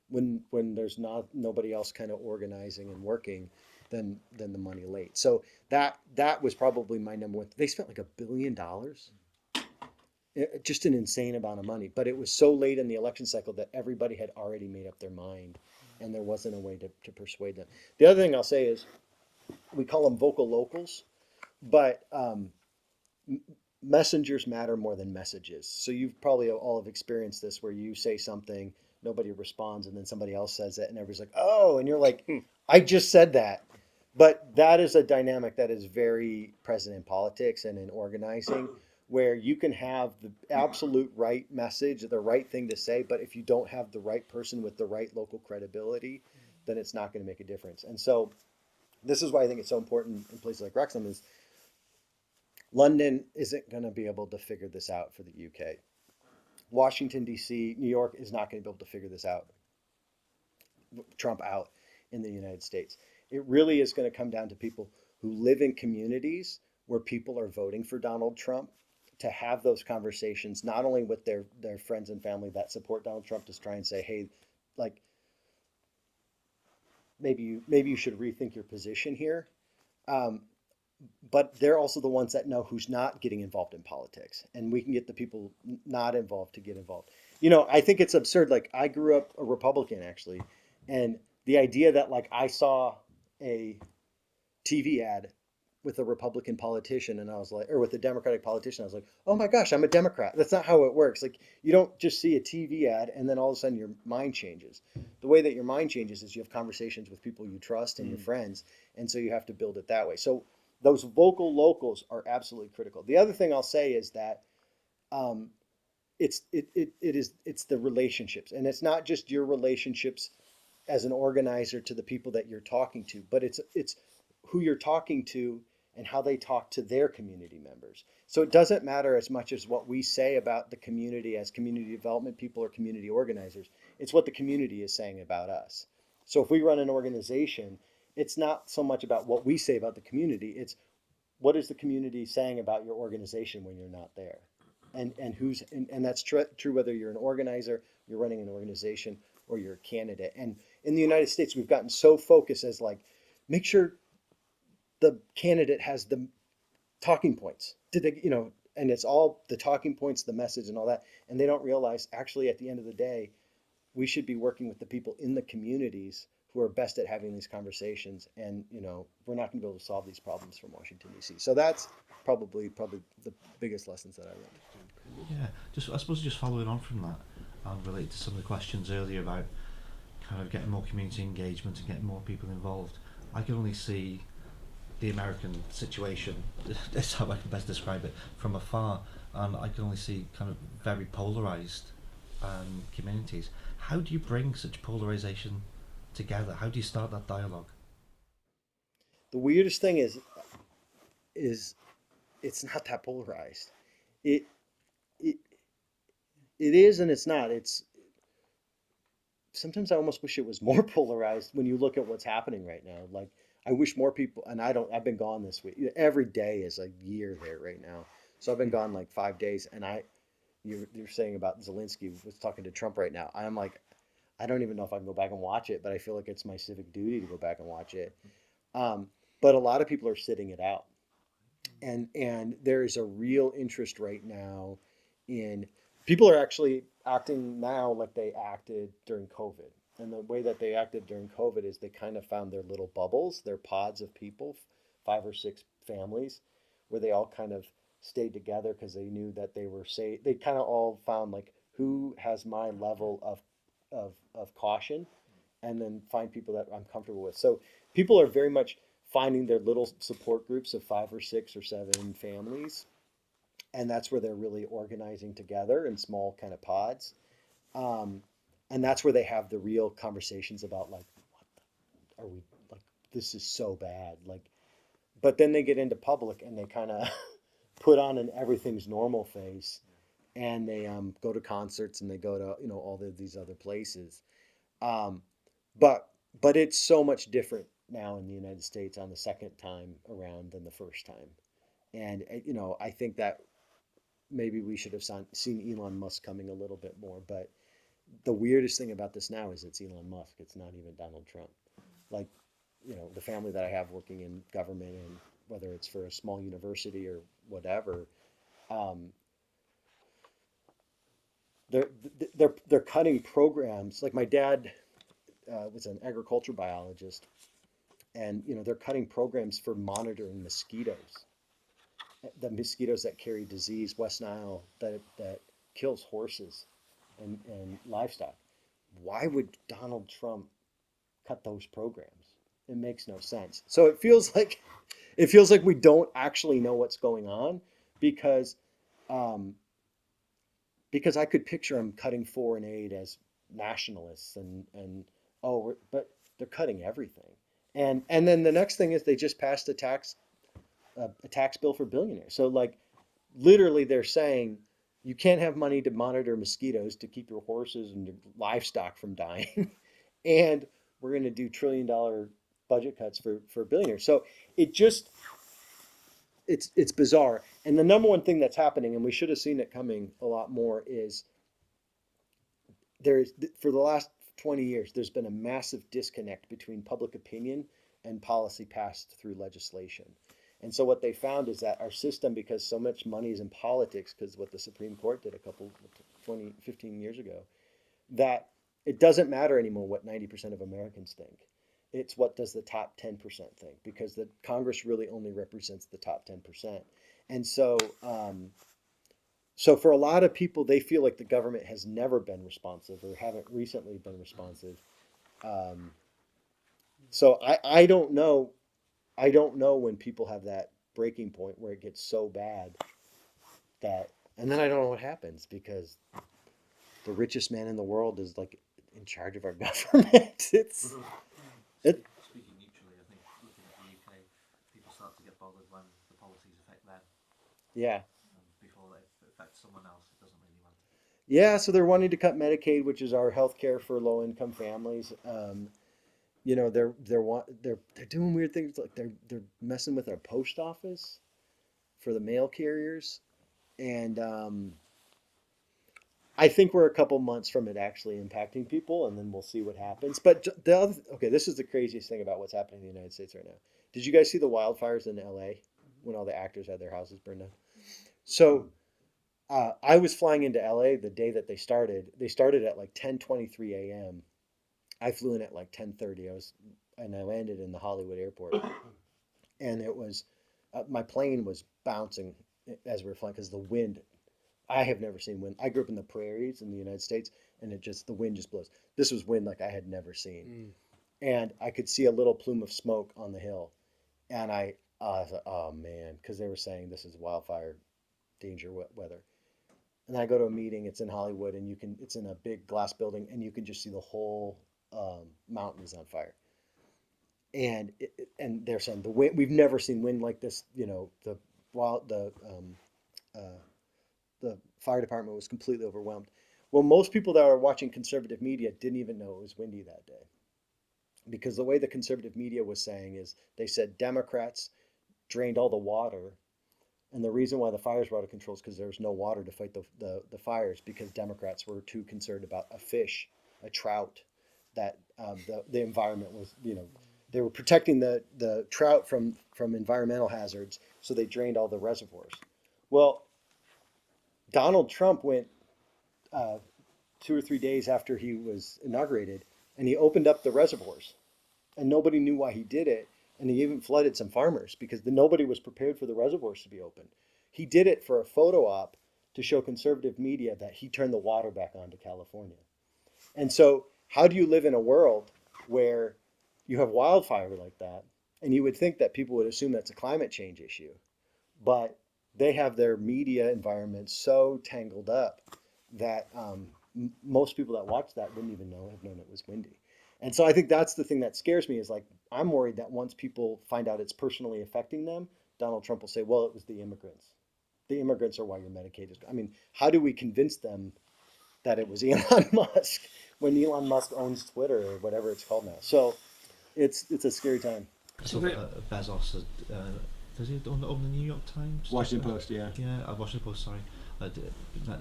[SPEAKER 2] when there's nobody else kind of organizing and working than the money late. So that was probably my number one. They spent like $1 billion. Just an insane amount of money. But it was so late in the election cycle that everybody had already made up their mind, and there wasn't a way to persuade them. The other thing I'll say is we call them vocal locals, but messengers matter more than messages. So you've probably all have experienced this where you say something, nobody responds, and then somebody else says it, and everybody's like, oh, and you're like, I just said that. But that is a dynamic that is very present in politics and in organizing, where you can have the absolute right message, the right thing to say, but if you don't have the right person with the right local credibility, then it's not going to make a difference. And so this is why I think it's so important in places like Wrexham is London isn't going to be able to figure this out for the UK. Washington, D.C., New York is not going to be able to figure this out, Trump out in the United States. It really is going to come down to people who live in communities where people are voting for Donald Trump to have those conversations, not only with their friends and family that support Donald Trump, to try and say, hey, like, maybe you should rethink your position here. But they're also the ones that know who's not getting involved in politics, and we can get the people not involved to get involved. You know, I think it's absurd. Like, I grew up a Republican, actually, and the idea that, like, I saw a TV ad with a Republican politician and I was like, or with a Democratic politician, I was like, oh my gosh, I'm a Democrat. That's not how it works. Like, you don't just see a TV ad and then all of a sudden your mind changes. The way that your mind changes is you have conversations with people you trust and your friends, and so you have to build it that way. So those vocal locals are absolutely critical. The other thing I'll say is that it's the relationships, and it's not just your relationships as an organizer to the people that you're talking to, but it's who you're talking to and how they talk to their community members. So it doesn't matter as much as what we say about the community as community development people or community organizers. It's what the community is saying about us. So if we run an organization, it's not so much about what we say about the community, it's what is the community saying about your organization when you're not there. And that's true whether you're an organizer, you're running an organization, or you're a candidate. And in the United States, we've gotten so focused as like, make sure the candidate has the talking points. Did they, and it's all the talking points, the message and all that. And they don't realize actually at the end of the day, we should be working with the people in the communities who are best at having these conversations. And, we're not going to be able to solve these problems from Washington, D.C. So that's probably the biggest lessons that I learned.
[SPEAKER 6] Yeah, I suppose just following on from that and related to some of the questions earlier about kind of getting more community engagement and getting more people involved, I can only see the American situation, that's how I can best describe it, from afar, and I can only see kind of very polarised communities. How do you bring such polarisation together? How do you start that dialogue?
[SPEAKER 2] The weirdest thing is it's not that polarized. It is and it's not. It's sometimes I almost wish it was more polarized when you look at what's happening right now. Like, I wish more people, and I've been gone this week. Every day is a year there right now. So I've been gone like 5 days, and you're saying about Zelensky was talking to Trump right now. I'm like, I don't even know if I can go back and watch it, but I feel like it's my civic duty to go back and watch it. But a lot of people are sitting it out. And there is a real interest right now in, people are actually acting now like they acted during COVID. And the way that they acted during COVID is they kind of found their little bubbles, their pods of people, 5 or 6 families, where they all kind of stayed together because they knew that they were safe. They kind of all found like, who has my level of caution, and then find people that I'm comfortable with. So people are very much finding their little support groups of 5 or 6 or 7 families. And that's where they're really organizing together in small kind of pods. And that's where they have the real conversations about like, what are we, like, this is so bad. Like, but then they get into public and they kind of put on an everything's normal face, and they go to concerts and they go to, all these other places. But it's so much different now in the United States on the second time around than the first time. And, I think that maybe we should have seen Elon Musk coming a little bit more, but the weirdest thing about this now is it's Elon Musk. It's not even Donald Trump. Like, the family that I have working in government, and whether it's for a small university or whatever, they're cutting programs. Like, my dad was an agriculture biologist, and they're cutting programs for monitoring mosquitoes, the mosquitoes that carry disease, West Nile, that kills horses and livestock. Why would Donald Trump cut those programs? It makes no sense. So it feels like we don't actually know what's going on because I could picture them cutting foreign aid as nationalists but they're cutting everything. And then the next thing is they just passed a tax bill for billionaires. So like literally they're saying you can't have money to monitor mosquitoes to keep your horses and your livestock from dying. And we're going to do $1 trillion budget cuts for billionaires. So it's bizarre. And the number one thing that's happening, and we should have seen it coming a lot more, is for the last 20 years, there's been a massive disconnect between public opinion and policy passed through legislation. And so what they found is that our system, because so much money is in politics, because what the Supreme Court did 15 years ago, that it doesn't matter anymore what 90% of Americans think. It's what does the top 10% think, because the Congress really only represents the top 10%. And so, so for a lot of people, they feel like the government has never been responsive or haven't recently been responsive. So I don't know. I don't know when people have that breaking point where it gets so bad and then I don't know what happens because the richest man in the world is like in charge of our government.
[SPEAKER 6] Speaking neutrally, I think looking at the UK, people start to get bothered when the policies affect them.
[SPEAKER 2] Yeah.
[SPEAKER 6] Before they affect someone else, it doesn't really matter.
[SPEAKER 2] Yeah, so they're wanting to cut Medicaid, which is our health care for low-income families. They're doing weird things, like they're messing with our post office for the mail carriers, and I think we're a couple months from it actually impacting people, and then we'll see what happens. But this is the craziest thing about what's happening in the United States right now. Did you guys see the wildfires in LA when all the actors had their houses burned down? So I was flying into LA the day that they started. They started at like 10:23 a.m. I flew in at like 10:30. I landed in the Hollywood airport, and it was my plane was bouncing as we were flying because the wind. I have never seen wind. I grew up in the prairies in the United States, and the wind just blows. This was wind like I had never seen, and I could see a little plume of smoke on the hill, and I thought, oh man, because they were saying this is wildfire danger weather. And I go to a meeting. It's in Hollywood, and it's in a big glass building, and you can just see the whole mountain is on fire. And they're saying the wind. We've never seen wind like this. The fire department was completely overwhelmed. Well, most people that are watching conservative media didn't even know it was windy that day, because the way the conservative media was saying is they said Democrats drained all the water. And the reason why the fires were out of control is because there was no water to fight the fires, because Democrats were too concerned about a trout, that the environment was, they were protecting the trout from environmental hazards, so they drained all the reservoirs. Well, Donald Trump went 2 or 3 days after he was inaugurated, and he opened up the reservoirs, and nobody knew why he did it. And he even flooded some farmers because nobody was prepared for the reservoirs to be open. He did it for a photo op to show conservative media that he turned the water back on to California. And so how do you live in a world where you have wildfire like that? And you would think that people would assume that's a climate change issue. But they have their media environment so tangled up that most people that watch that wouldn't even have known it was windy. And so I think that's the thing that scares me, is like, I'm worried that once people find out it's personally affecting them, Donald Trump will say, well, it was the immigrants. The immigrants are why your Medicaid is. I mean, how do we convince them that it was Elon Musk when Elon Musk owns Twitter or whatever it's called now? So it's a scary time.
[SPEAKER 6] So Bezos, does he own the New York Times?
[SPEAKER 2] Washington Post, yeah.
[SPEAKER 6] Yeah, Washington Post, sorry.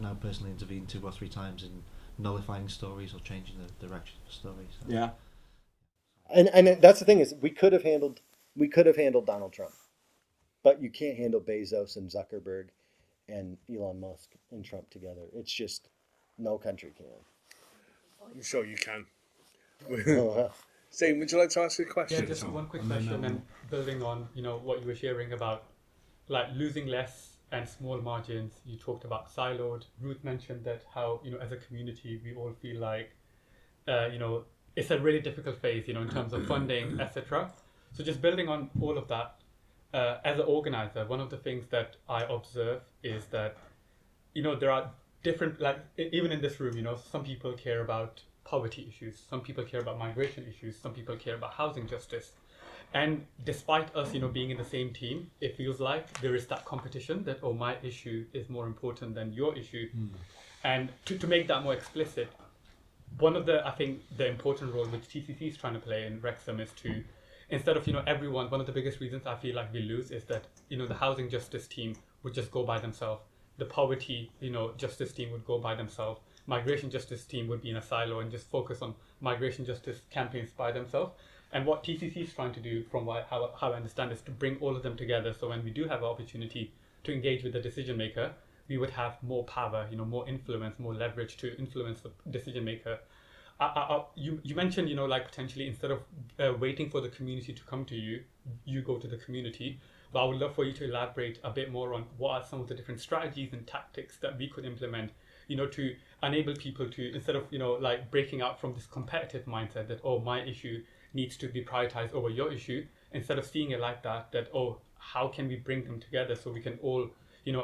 [SPEAKER 6] Now personally intervened 2 or 3 times in nullifying stories or changing the direction of stories. So.
[SPEAKER 2] Yeah. And that's the thing, is we could have handled Donald Trump, but you can't handle Bezos and Zuckerberg and Elon Musk and Trump together. It's just no country can.
[SPEAKER 1] I'm sure you can.
[SPEAKER 2] Oh,
[SPEAKER 1] Zane, would you like to ask a question?
[SPEAKER 7] Yeah, just one quick question, and building on what you were sharing about like losing less and small margins. You talked about siloed. Ruth mentioned that how as a community we all feel like it's a really difficult phase, in terms of funding, etc. So just building on all of that, as an organizer, one of the things that I observe is that, there are different, like even in this room, some people care about poverty issues, some people care about migration issues, some people care about housing justice. And despite us, being in the same team, it feels like there is that competition that, oh, my issue is more important than your issue. And to make that more explicit, one of I think the important role which TCC is trying to play in Wrexham is to, instead of, everyone, one of the biggest reasons I feel like we lose is that, the housing justice team would just go by themselves. The poverty, justice team would go by themselves. Migration justice team would be in a silo and just focus on migration justice campaigns by themselves. And what TCC is trying to do, from how I understand, is to bring all of them together. So when we do have an opportunity to engage with the decision maker, we would have more power, more influence, more leverage to influence the decision maker. You mentioned, like potentially instead of waiting for the community to come to you, you go to the community. But I would love for you to elaborate a bit more on what are some of the different strategies and tactics that we could implement, to enable people to, instead of, like breaking out from this competitive mindset that, oh, my issue needs to be prioritized over your issue, instead of seeing it like that, oh, how can we bring them together so we can all,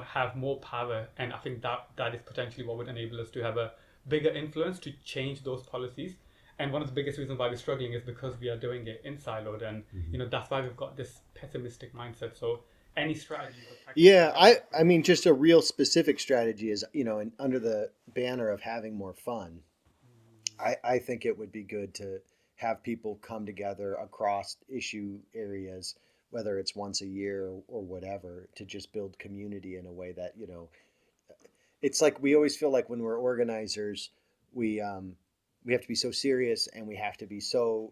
[SPEAKER 7] have more power? And I think that is potentially what would enable us to have a bigger influence to change those policies. And one of the biggest reasons why we're struggling is because we are doing it in siloed, and that's why we've got this pessimistic mindset. So any strategy?
[SPEAKER 2] Yeah, I mean, just a real specific strategy is, and under the banner of having more fun, I think it would be good to have people come together across issue areas, whether it's once a year or whatever, to just build community in a way that, it's like we always feel like when we're organizers, we have to be so serious and we have to be so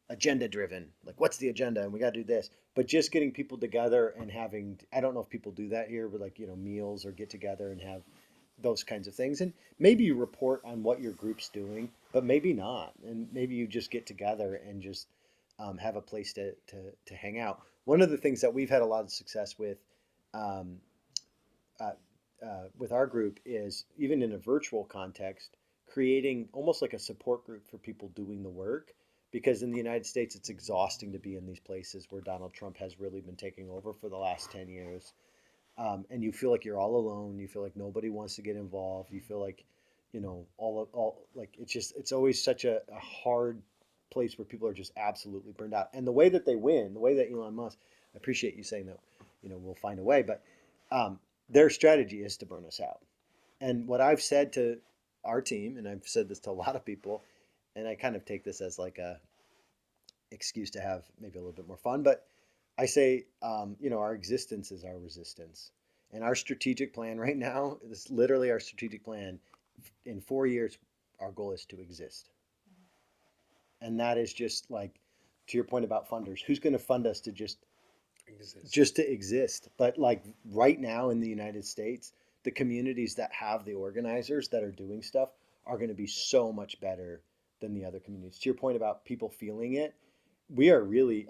[SPEAKER 2] agenda driven. Like, what's the agenda? And we got to do this. But just getting people together and having, I don't know if people do that here, but like, meals or get together and have those kinds of things. And maybe you report on what your group's doing, but maybe not. And maybe you just get together and just have a place to hang out. One of the things that we've had a lot of success with our group is, even in a virtual context, creating almost like a support group for people doing the work. Because in the United States, it's exhausting to be in these places where Donald Trump has really been taking over for the last 10 years. And you feel like you're all alone. You feel like nobody wants to get involved. You feel like, it's always such a hard place where people are just absolutely burned out. And the way that they win, the way that Elon Musk, I appreciate you saying that, we'll find a way, but their strategy is to burn us out. And what I've said to our team, and I've said this to a lot of people, and I kind of take this as like a excuse to have maybe a little bit more fun, but I say, our existence is our resistance. And our strategic plan right now, this is literally our strategic plan. In 4 years, our goal is to exist. And that is just like, to your point about funders, who's going to fund us to just to exist? But like right now in the United States, the communities that have the organizers that are doing stuff are going to be so much better than the other communities. To your point about people feeling it, we are really,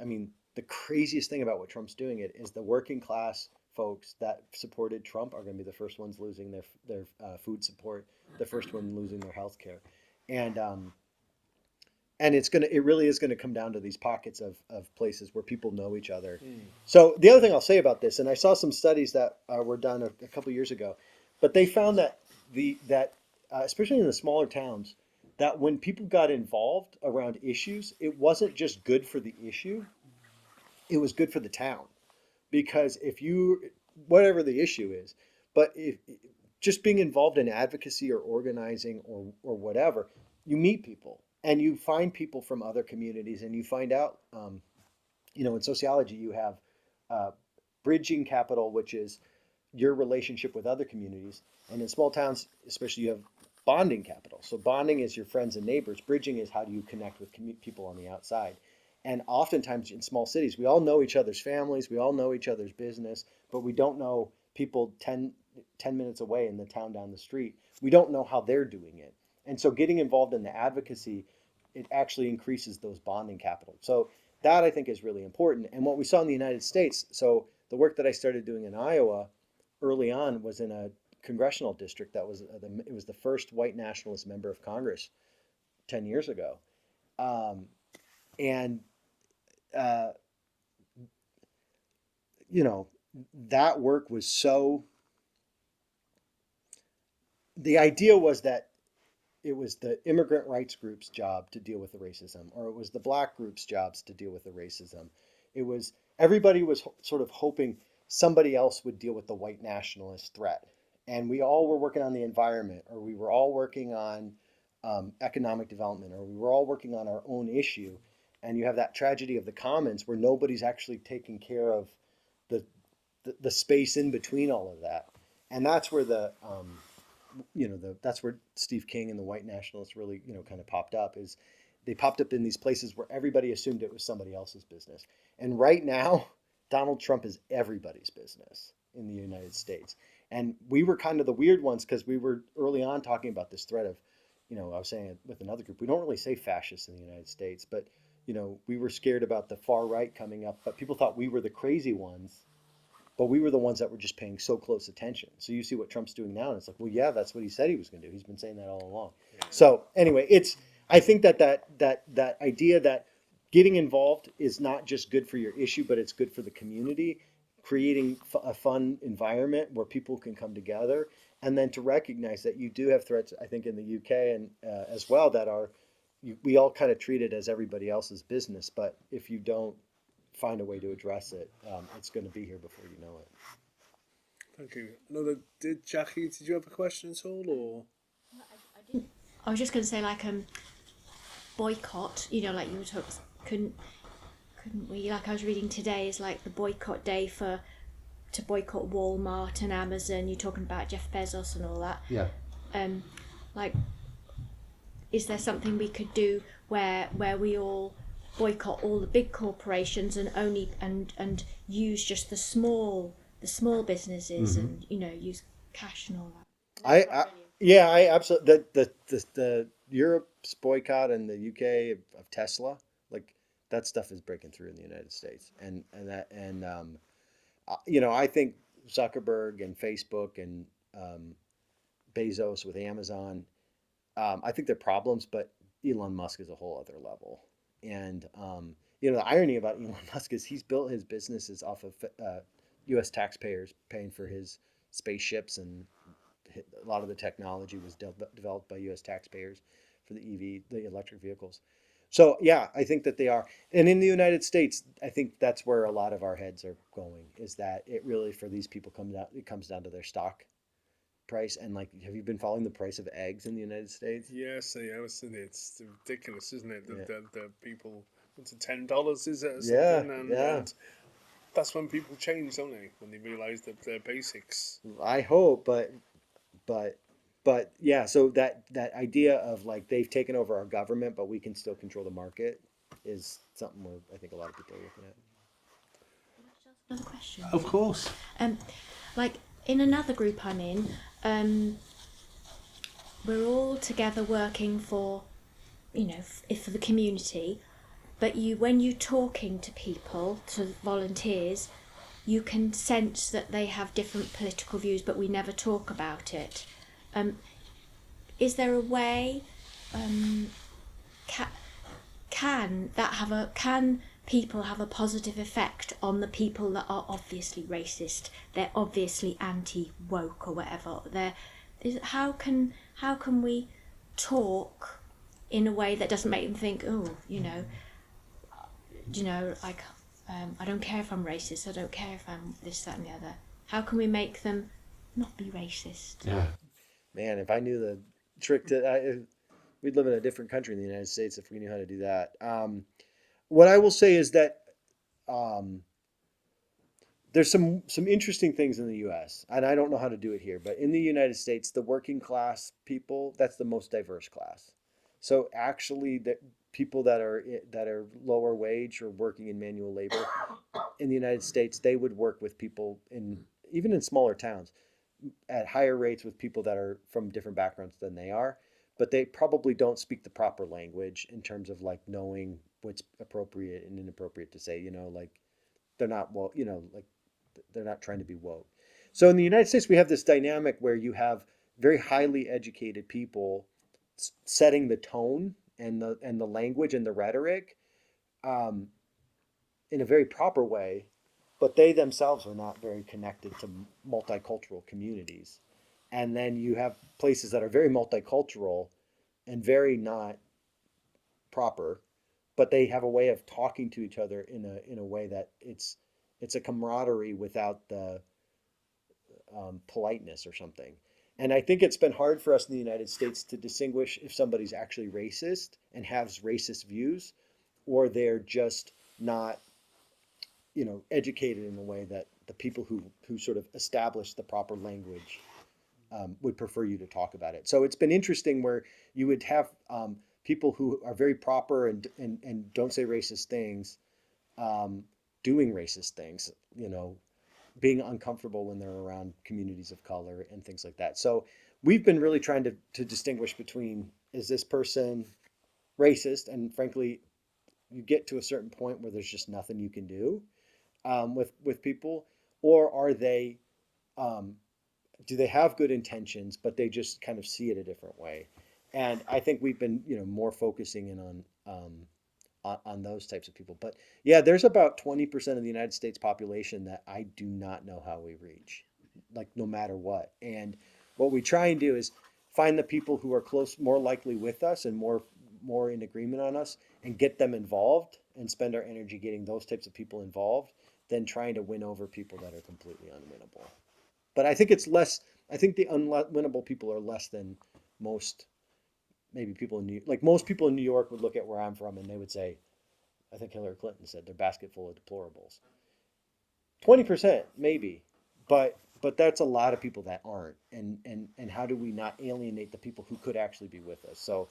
[SPEAKER 2] the craziest thing about what Trump's doing it is the working class folks that supported Trump are going to be the first ones losing their food support, the first one losing their health care. And it really is going to come down to these pockets of places where people know each other. So the other thing I'll say about this, and I saw some studies that were done a couple years ago, but they found that especially in the smaller towns, that when people got involved around issues, it wasn't just good for the issue, it was good for the town. Because whatever the issue is, but if just being involved in advocacy or organizing or whatever, you meet people and you find people from other communities, and you find out, in sociology, you have bridging capital, which is your relationship with other communities. And in small towns, especially, you have bonding capital. So bonding is your friends and neighbors. Bridging is how do you connect with people on the outside. And oftentimes in small cities, we all know each other's families, we all know each other's business, but we don't know people 10 minutes away in the town down the street. We don't know how they're doing it. And so getting involved in the advocacy, it actually increases those bonding capital. So that, I think, is really important. And what we saw in the United States, so the work that I started doing in Iowa early on was in a congressional district that was it was the first white nationalist member of Congress 10 years ago. And you know, that work was so. The idea was that it was the immigrant rights group's job to deal with the racism, or it was the black group's jobs to deal with the racism. It was everybody was sort of hoping somebody else would deal with the white nationalist threat, and we all were working on the environment, or we were all working on economic development, or we were all working on our own issue. And you have that tragedy of the commons where nobody's actually taking care of the space in between all of that, and that's where that's where Steve King and the white nationalists really kind of popped up. Is they popped up in these places where everybody assumed it was somebody else's business. And right now, Donald Trump is everybody's business in the United States. And we were kind of the weird ones because we were early on talking about this threat of, I was saying it with another group, we don't really say fascists in the United States, but we were scared about the far right coming up, but people thought we were the crazy ones. But we were the ones that were just paying so close attention. So you see what Trump's doing now, and it's like, well, yeah, that's what he said he was going to do. He's been saying that all along. Yeah. So anyway, I think that idea that getting involved is not just good for your issue, but it's good for the community, creating a fun environment where people can come together, and then to recognize that you do have threats, I think, in the UK and as well, that are, we all kind of treat it as everybody else's business. But if you don't find a way to address it, it's going to be here before you know it.
[SPEAKER 1] Thank you. Jackie, did you have a question at all, or?
[SPEAKER 8] I didn't. I was just going to say, like, boycott. Like you were talking, couldn't we? Like I was reading today is like the boycott day to boycott Walmart and Amazon. You're talking about Jeff Bezos and all that.
[SPEAKER 2] Yeah.
[SPEAKER 8] Like, is there something we could do where we all boycott all the big corporations and only and use just the small businesses, and use cash and all that?
[SPEAKER 2] I absolutely the Europe's boycott and the UK of Tesla, like that stuff is breaking through in the United States, and I think Zuckerberg and Facebook and Bezos with Amazon, I think they're problems, but Elon Musk is a whole other level. And the irony about Elon Musk is he's built his businesses off of U.S. taxpayers paying for his spaceships, and a lot of the technology was developed by U.S. taxpayers for the electric vehicles. So yeah, I think that they are. And in the United States, I think that's where a lot of our heads are going. Is that it really for these people comes down to their stock price. And like, have you been following the price of eggs in the United States?
[SPEAKER 1] Yes, I was. It's ridiculous, isn't it? The people, what's it, $10 is it? Or something? And that's when people change, don't they? When they realise that they're basics.
[SPEAKER 2] I hope, but yeah. So that idea of like they've taken over our government, but we can still control the market is something where I think a lot of people are looking at.
[SPEAKER 8] Another question.
[SPEAKER 6] Of course.
[SPEAKER 8] Like in another group I'm in, we're all together working for, for the community. But when you're talking to people, to volunteers, you can sense that they have different political views, but we never talk about it. Is there a way? Can people have a positive effect on the people that are obviously racist? They're obviously anti-woke or whatever. How can we talk in a way that doesn't make them think, like, I don't care if I'm racist, I don't care if I'm this, that and the other. How can we make them not be racist?
[SPEAKER 2] Yeah. Man, if I knew the trick to we'd live in a different country in the United States if we knew how to do that. What I will say is that there's some interesting things in the U.S., and I don't know how to do it here, but in the United States, the working class people, that's the most diverse class. So actually, the people that are lower wage or working in manual labor in the United States, they would work with people even in smaller towns at higher rates with people that are from different backgrounds than they are, but they probably don't speak the proper language in terms of like knowing what's appropriate and inappropriate to say, like they're not, like they're not trying to be woke. So in the United States, we have this dynamic where you have very highly educated people setting the tone and the language and the rhetoric in a very proper way, but they themselves are not very connected to multicultural communities. And then you have places that are very multicultural and very not proper, but they have a way of talking to each other in a way that it's a camaraderie without the politeness or something. And I think it's been hard for us in the United States to distinguish if somebody's actually racist and has racist views, or they're just not, educated in a way that the people who sort of establish the proper language would prefer you to talk about it. So it's been interesting where you would have people who are very proper and don't say racist things, doing racist things, being uncomfortable when they're around communities of color and things like that. So we've been really trying to distinguish between, is this person racist? And frankly, you get to a certain point where there's just nothing you can do with people, or are they, do they have good intentions, but they just kind of see it a different way? And I think we've been, more focusing in on those types of people. But yeah, there's about 20% of the United States population that I do not know how we reach, like no matter what. And what we try and do is find the people who are more likely with us and more in agreement on us, and get them involved and spend our energy getting those types of people involved than trying to win over people that are completely unwinnable. But I think it's less, I think the unwinnable people are less than most, maybe people in most people in New York would look at where I'm from and they would say, I think Hillary Clinton said, they're basket full of deplorables. 20% maybe, but that's a lot of people that aren't. And how do we not alienate the people who could actually be with us? So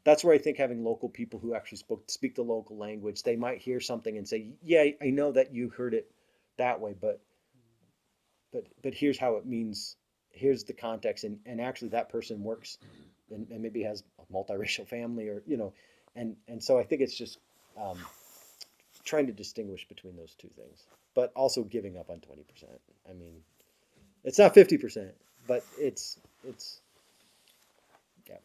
[SPEAKER 2] that's where I think having local people who actually speak the local language, they might hear something and say, yeah, I know that you heard it that way, but here's how it means, here's the context, and actually that person works and maybe has a multiracial family, or and so I think it's just trying to distinguish between those two things, but also giving up on 20%. I mean, it's not 50%, but it's yeah.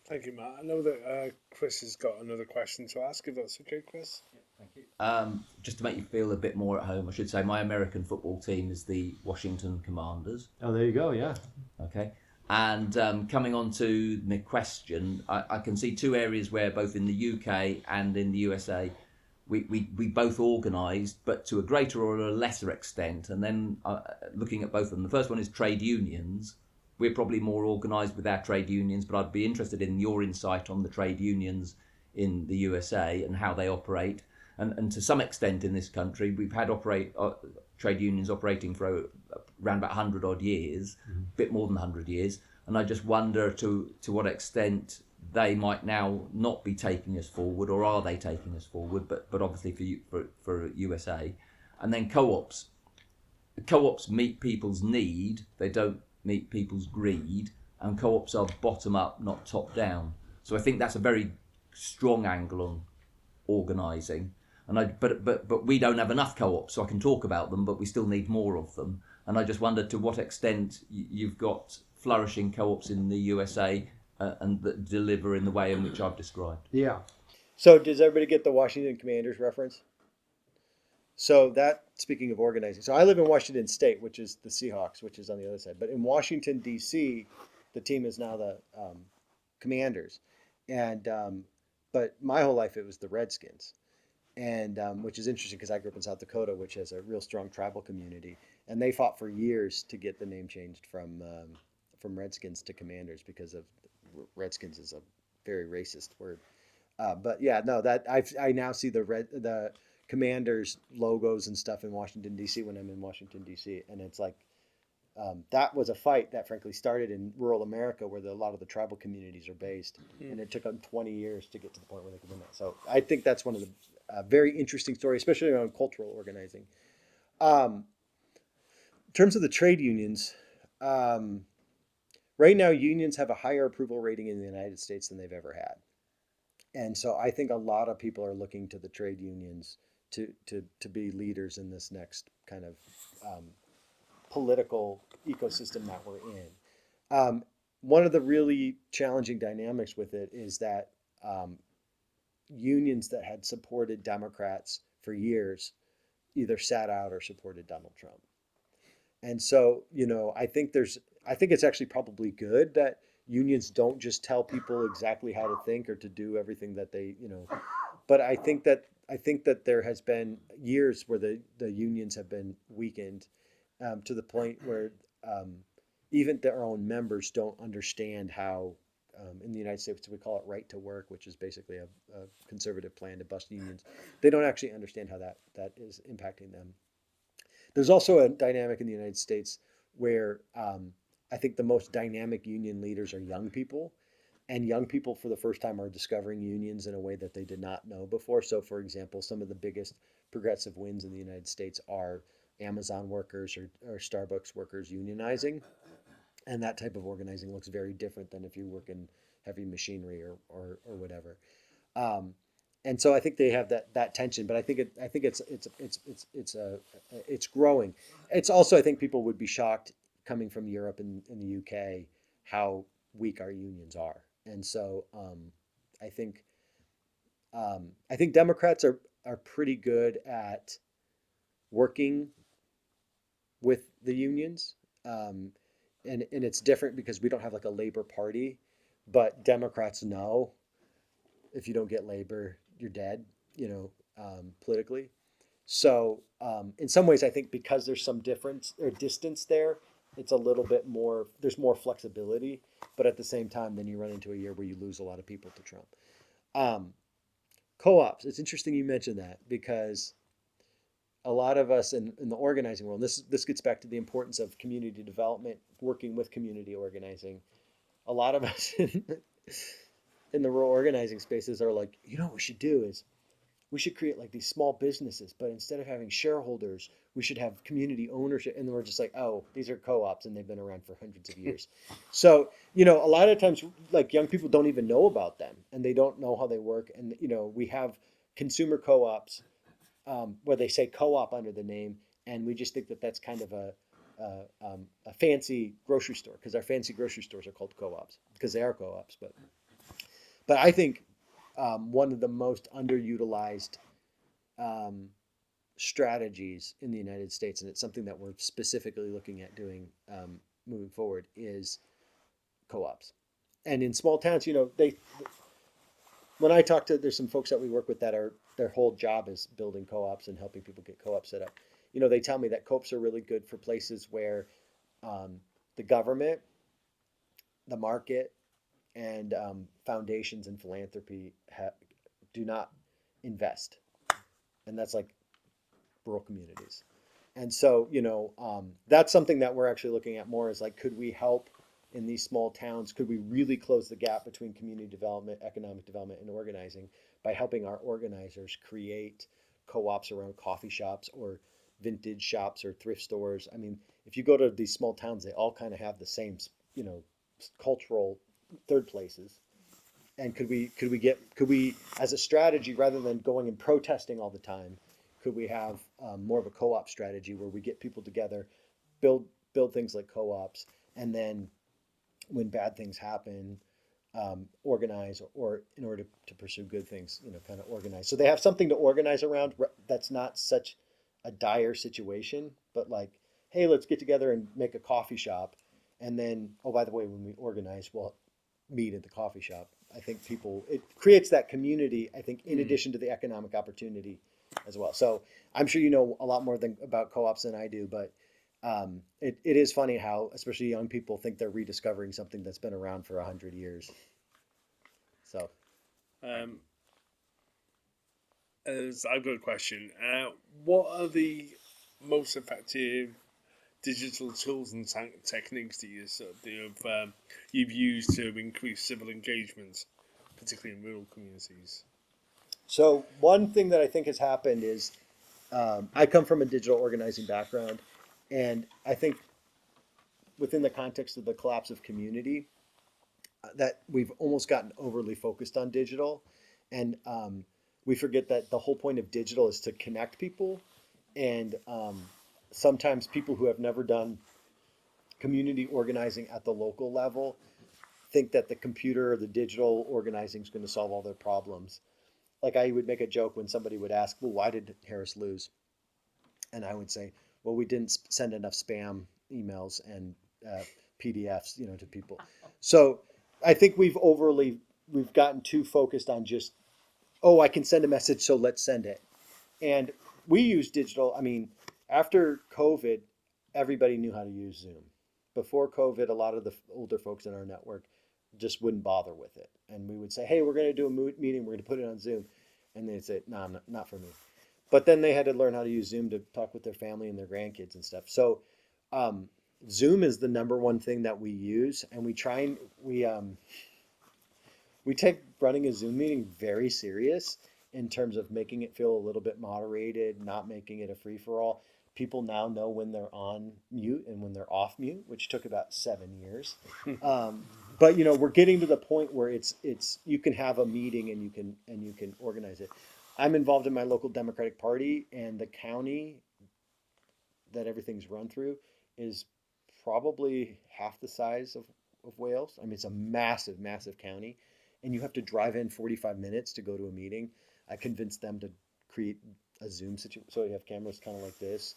[SPEAKER 1] Thank you, Matt. I know that Chris has got another question to ask, if that's okay, Chris.
[SPEAKER 5] Just to make you feel a bit more at home, I should say my American football team is the Washington Commanders.
[SPEAKER 9] Oh, there you go, yeah.
[SPEAKER 5] Okay. And coming on to the question, I can see two areas where both in the UK and in the USA, we both organised, but to a greater or a lesser extent. And then looking at both of them, the first one is trade unions. We're probably more organised with our trade unions, but I'd be interested in your insight on the trade unions in the USA and how they operate. And to some extent in this country, we've had trade unions operating for around about 100 odd years, a bit more than 100 years. And I just wonder to what extent they might now not be taking us forward, or are they taking us forward, but obviously for USA. And then co-ops. Co-ops meet people's need, they don't meet people's greed, and co-ops are bottom up, not top down. So I think that's a very strong angle on organising. But we don't have enough co-ops, so I can talk about them, but we still need more of them. And I just wondered to what extent you've got flourishing co-ops in the USA and that deliver in the way in which I've described.
[SPEAKER 9] Yeah.
[SPEAKER 2] So does everybody get the Washington Commanders reference? So that, speaking of organizing, so I live in Washington State, which is the Seahawks, which is on the other side. But in Washington, D.C., the team is now the Commanders. And but my whole life it was the Redskins. And which is interesting because I grew up in South Dakota, which has a real strong tribal community, and they fought for years to get the name changed from Redskins to Commanders because of Redskins is a very racist word. But yeah, no, that I now see the Commanders logos and stuff in Washington D.C. when I'm in Washington D.C. and it's like that was a fight that frankly started in rural America where a lot of the tribal communities are based, and it took them 20 years to get to the point where they could win that. So I think that's one of the very interesting story, especially around cultural organizing. In terms of the trade unions, right now unions have a higher approval rating in the United States than they've ever had. And so I think a lot of people are looking to the trade unions to be leaders in this next kind of political ecosystem that we're in. One of the really challenging dynamics with it is that unions that had supported Democrats for years either sat out or supported Donald Trump. And so, I think it's actually probably good that unions don't just tell people exactly how to think or to do everything that they, but I think that there has been years where the unions have been weakened to the point where even their own members don't understand how, in the United States, we call it right to work, which is basically a conservative plan to bust unions. They don't actually understand how that is impacting them. There's also a dynamic in the United States where I think the most dynamic union leaders are young people. And young people, for the first time, are discovering unions in a way that they did not know before. So, for example, some of the biggest progressive wins in the United States are Amazon workers or Starbucks workers unionizing. And that type of organizing looks very different than if you work in heavy machinery or whatever. And so I think they have that tension, but I think it's growing. It's also, I think people would be shocked coming from Europe and in the UK how weak our unions are. And so I think Democrats are pretty good at working with the unions. And it's different because we don't have like a labor party, but Democrats know if you don't get labor, you're dead, politically. So in some ways, I think because there's some difference or distance there, it's a little bit more, there's more flexibility, but at the same time, then you run into a year where you lose a lot of people to Trump. Co-ops, it's interesting you mentioned that because a lot of us in the organizing world, this gets back to the importance of community development, working with community organizing. A lot of us in the rural organizing spaces are like, what we should do is we should create like these small businesses, but instead of having shareholders, we should have community ownership. And then we're just like, oh, these are co-ops and they've been around for hundreds of years. So, a lot of times like young people don't even know about them and they don't know how they work. And, we have consumer co-ops where they say co-op under the name. And we just think that that's kind of a fancy grocery store because our fancy grocery stores are called co-ops because they are co-ops. But I think one of the most underutilized strategies in the United States, and it's something that we're specifically looking at doing moving forward, is co-ops. And in small towns, when I talk to, there's some folks that we work with that are, their whole job is building co-ops and helping people get co-ops set up. They tell me that co-ops are really good for places where the government, the market, and foundations and philanthropy do not invest. And that's like rural communities. And so, that's something that we're actually looking at more is like, could we help in these small towns? Could we really close the gap between community development, economic development, and organizing by helping our organizers create co-ops around coffee shops or vintage shops or thrift stores? I mean, if you go to these small towns, they all kind of have the same, cultural third places. And could we as a strategy, rather than going and protesting all the time, could we have more of a co-op strategy where we get people together, build things like co-ops, and then when bad things happen, organize, or in order to pursue good things, kind of organize. So they have something to organize around that's not such a dire situation, but like, hey, let's get together and make a coffee shop. And then, oh, by the way, when we organize, we'll meet at the coffee shop. I think it creates that community, I think, in addition to the economic opportunity as well. So I'm sure you know a lot more about co-ops than I do, but it is funny how, especially young people, think they're rediscovering something that's been around for 100 years. So.
[SPEAKER 1] I've got a question. What are the most effective digital tools and techniques that you've used to increase civil engagement, particularly in rural communities?
[SPEAKER 2] So one thing that I think has happened is I come from a digital organizing background, and I think within the context of the collapse of community, that we've almost gotten overly focused on digital, and we forget that the whole point of digital is to connect people, and sometimes people who have never done community organizing at the local level think that the computer or the digital organizing is going to solve all their problems. Like I would make a joke when somebody would ask, well, why did Harris lose? And I would say, well, we didn't send enough spam emails and PDFs, to people. So I think we've gotten too focused on just, oh, I can send a message, so let's send it. And we use digital. I mean, after COVID, everybody knew how to use Zoom. Before COVID, a lot of the older folks in our network just wouldn't bother with it. And we would say, hey, we're going to do a meeting. We're going to put it on Zoom. And they'd say, no, not for me. But then they had to learn how to use Zoom to talk with their family and their grandkids and stuff. So Zoom is the number one thing that we use. And we take running a Zoom meeting very serious in terms of making it feel a little bit moderated, not making it a free-for-all. People now know when they're on mute and when they're off mute, which took about 7 years. But we're getting to the point where it's you can have a meeting and you can organize it. I'm involved in my local Democratic Party, and the county that everything's run through is probably half the size of Wales. I mean, it's a massive, massive county, and you have to drive in 45 minutes to go to a meeting. I convinced them to create a Zoom situation, so you have cameras kind of like this.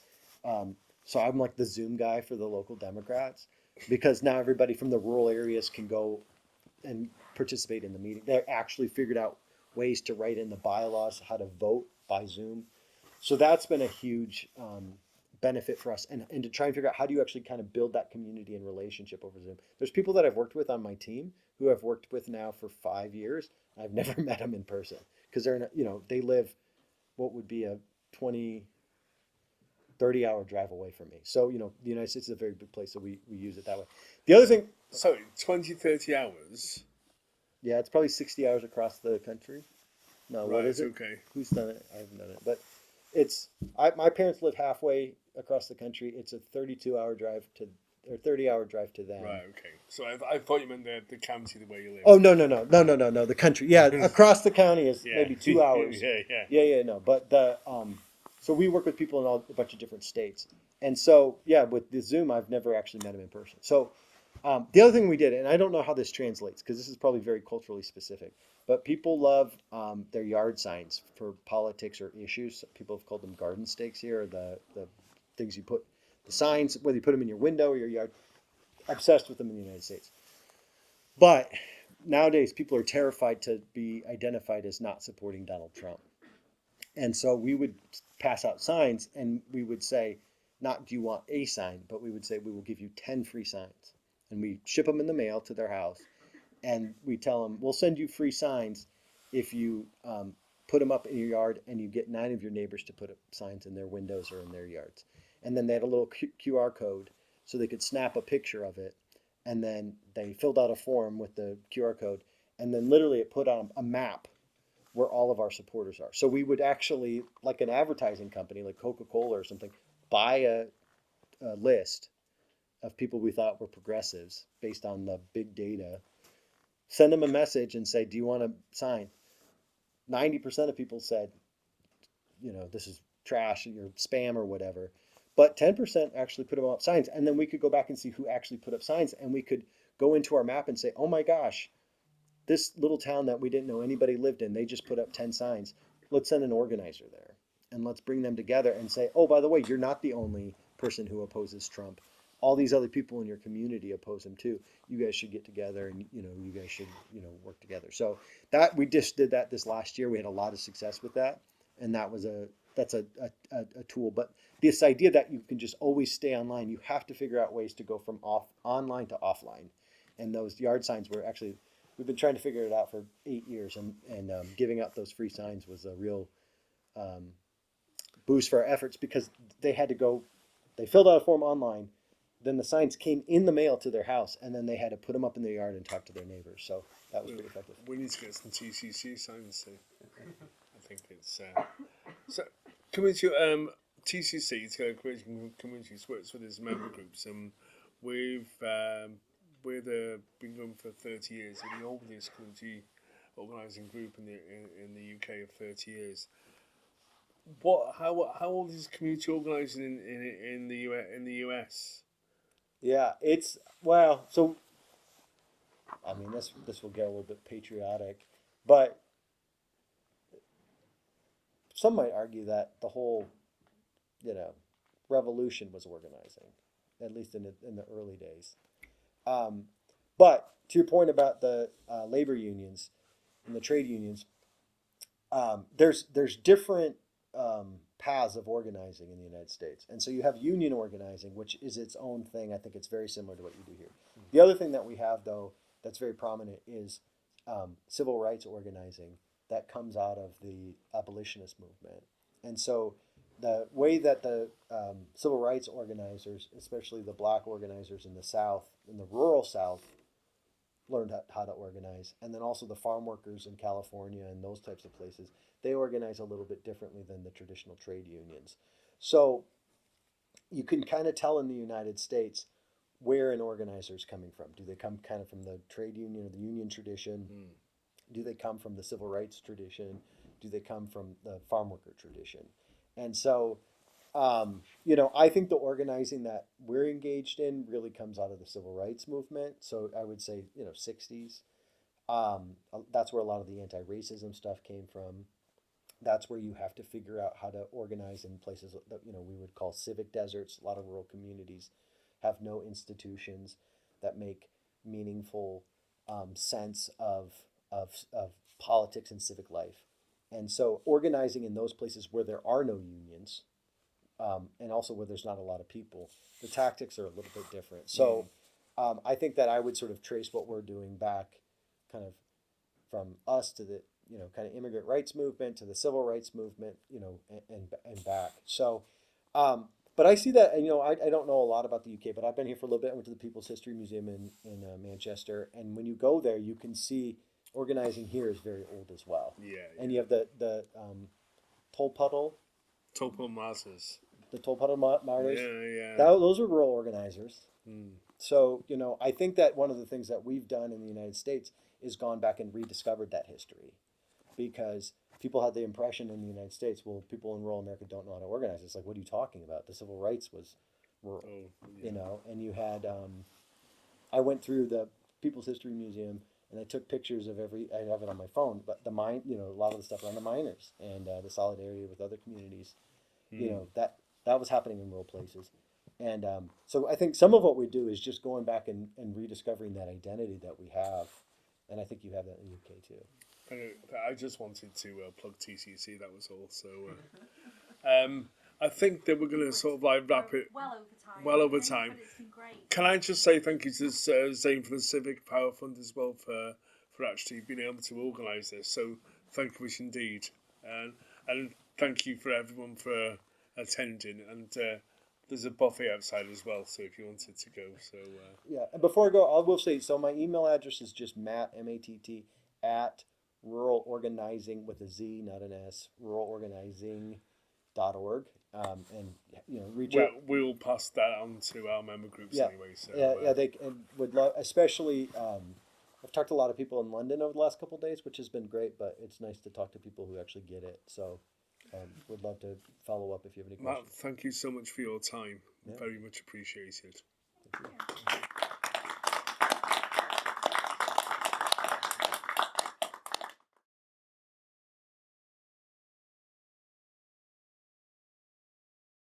[SPEAKER 2] So I'm like the Zoom guy for the local Democrats, because now everybody from the rural areas can go and participate in the meeting. They actually figured out ways to write in the bylaws how to vote by Zoom. So that's been a huge benefit for us, and to try and figure out how do you actually kind of build that community and relationship over Zoom. There's people that I've worked with on my team who I've worked with now for 5 years. I've never met them in person because they're they live what would be a 30-hour drive away from me. So the United States is a very big place, so we use it that way. The other thing,
[SPEAKER 1] So 20, 30 hours.
[SPEAKER 2] yeah, it's probably 60 hours across the country. No, what
[SPEAKER 1] Right,
[SPEAKER 2] is it?
[SPEAKER 1] okay.
[SPEAKER 2] Who's done it? I haven't done it, but my parents live halfway across the country. It's a 30-hour drive to them.
[SPEAKER 1] Right, okay. So I thought you meant the county the way you live.
[SPEAKER 2] Oh no, the country. Yeah, across the county is
[SPEAKER 1] Yeah.
[SPEAKER 2] maybe 2 hours.
[SPEAKER 1] Yeah.
[SPEAKER 2] No, but so we work with people in a bunch of different states, and so with the Zoom, I've never actually met them in person. So the other thing we did, and I don't know how this translates because this is probably very culturally specific, but people love their yard signs for politics or issues. People have called them garden stakes here, or the things you put, the signs, whether you put them in your window or your yard. Obsessed with them in the United States. But nowadays, people are terrified to be identified as not supporting Donald Trump. And so we would pass out signs, and we would say, not do you want a sign, but we would say we will give you 10 free signs. And we ship them in the mail to their house. And we tell them, we'll send you free signs if you put them up in your yard and you get 9 of your neighbors to put up signs in their windows or in their yards. And then they had a little QR code so they could snap a picture of it. And then they filled out a form with the QR code. And then literally it put on a map where all of our supporters are. So we would actually, like an advertising company, like Coca-Cola or something, buy a list of people we thought were progressives based on the big data, send them a message and say, do you want to sign? 90% of people said, this is trash, you're spam or whatever. But 10% actually put up signs. And then we could go back and see who actually put up signs. And we could go into our map and say, oh my gosh, this little town that we didn't know anybody lived in, they just put up 10 signs. Let's send an organizer there. And let's bring them together and say, oh, by the way, you're not the only person who opposes Trump. All these other people in your community oppose him too. You guys should get together and, you guys should, work together. So that we just did that this last year. We had a lot of success with that. And that's a tool. But this idea that you can just always stay online, you have to figure out ways to go from online to offline. And those yard signs were actually, we've been trying to figure it out for 8 years, and giving out those free signs was a real boost for our efforts, because they filled out a form online, then the signs came in the mail to their house, and then they had to put them up in their yard and talk to their neighbors. So that was pretty effective.
[SPEAKER 1] We need to get some TCC signs too. I think it's so coming to TCC, Together Creating Communities, works with its member groups, and we've been going for 30 years. We're the oldest community organising group in the UK of 30 years. How old is community organising in the US?
[SPEAKER 2] Yeah, so I mean, this will get a little bit patriotic, but some might argue that the whole, revolution was organizing, at least in the early days. But to your point about the labor unions and the trade unions, there's different paths of organizing in the United States, and so you have union organizing, which is its own thing. I think it's very similar to what you do here. The other thing that we have, though, that's very prominent is civil rights organizing that comes out of the abolitionist movement. And so the way that the civil rights organizers, especially the black organizers in the South, in the rural South, learned how to organize, and then also the farm workers in California and those types of places, they organize a little bit differently than the traditional trade unions. So you can kind of tell in the United States where an organizer is coming from. Do they come kind of from the trade union or the union tradition? Do they come from the civil rights tradition? Do they come from the farm worker tradition? And so, I think the organizing that we're engaged in really comes out of the civil rights movement. So I would say, 60s. That's where a lot of the anti-racism stuff came from. That's where you have to figure out how to organize in places that, we would call civic deserts. A lot of rural communities have no institutions that make meaningful sense of politics and civic life. And so organizing in those places where there are no unions, and also where there's not a lot of people, the tactics are a little bit different. So I think that I would sort of trace what we're doing back kind of from us to the, kind of immigrant rights movement to the civil rights movement, and back. So, but I see that, and, I don't know a lot about the UK, but I've been here for a little bit. I went to the People's History Museum in Manchester, and when you go there, you can see organizing here is very old as well.
[SPEAKER 1] Yeah.
[SPEAKER 2] And you have the Tolpuddle.
[SPEAKER 1] Tolpuddle Martyrs.
[SPEAKER 2] The Tolpuddle Martyrs.
[SPEAKER 1] Yeah.
[SPEAKER 2] Those are rural organizers. So, I think that one of the things that we've done in the United States is gone back and rediscovered that history, because people had the impression in the United States, well, people in rural America don't know how to organize. It's like, what are you talking about? The civil rights was rural, and you had, I went through the People's History Museum and I took pictures of I have it on my phone, but the mine, a lot of the stuff around the miners and the solidarity with other communities, that was happening in rural places. And so I think some of what we do is just going back and rediscovering that identity that we have. And I think you have that in the UK too.
[SPEAKER 1] I just wanted to plug TCC, that was all. So I think that we're going to sort of wrap it well over time.
[SPEAKER 3] But it's been great.
[SPEAKER 1] Can I just say thank you to Zane from the Civic Power Fund as well for actually being able to organise this. So thank you much indeed. And thank you for everyone for attending. And there's a buffet outside as well, so if you wanted to go. So
[SPEAKER 2] yeah, and before I go, I will say, so my email address is just Matt, M-A-T-T, at RuralOrganizing with a Z, not an S, RuralOrganizing.org. And reach out.
[SPEAKER 1] We'll pass that on to our member groups anyway. So
[SPEAKER 2] they would love, especially. I've talked to a lot of people in London over the last couple of days, which has been great. But it's nice to talk to people who actually get it. So would love to follow up if you have any questions.
[SPEAKER 1] Matt, thank you so much for your time. Yeah. Very much appreciated.
[SPEAKER 2] Thank you.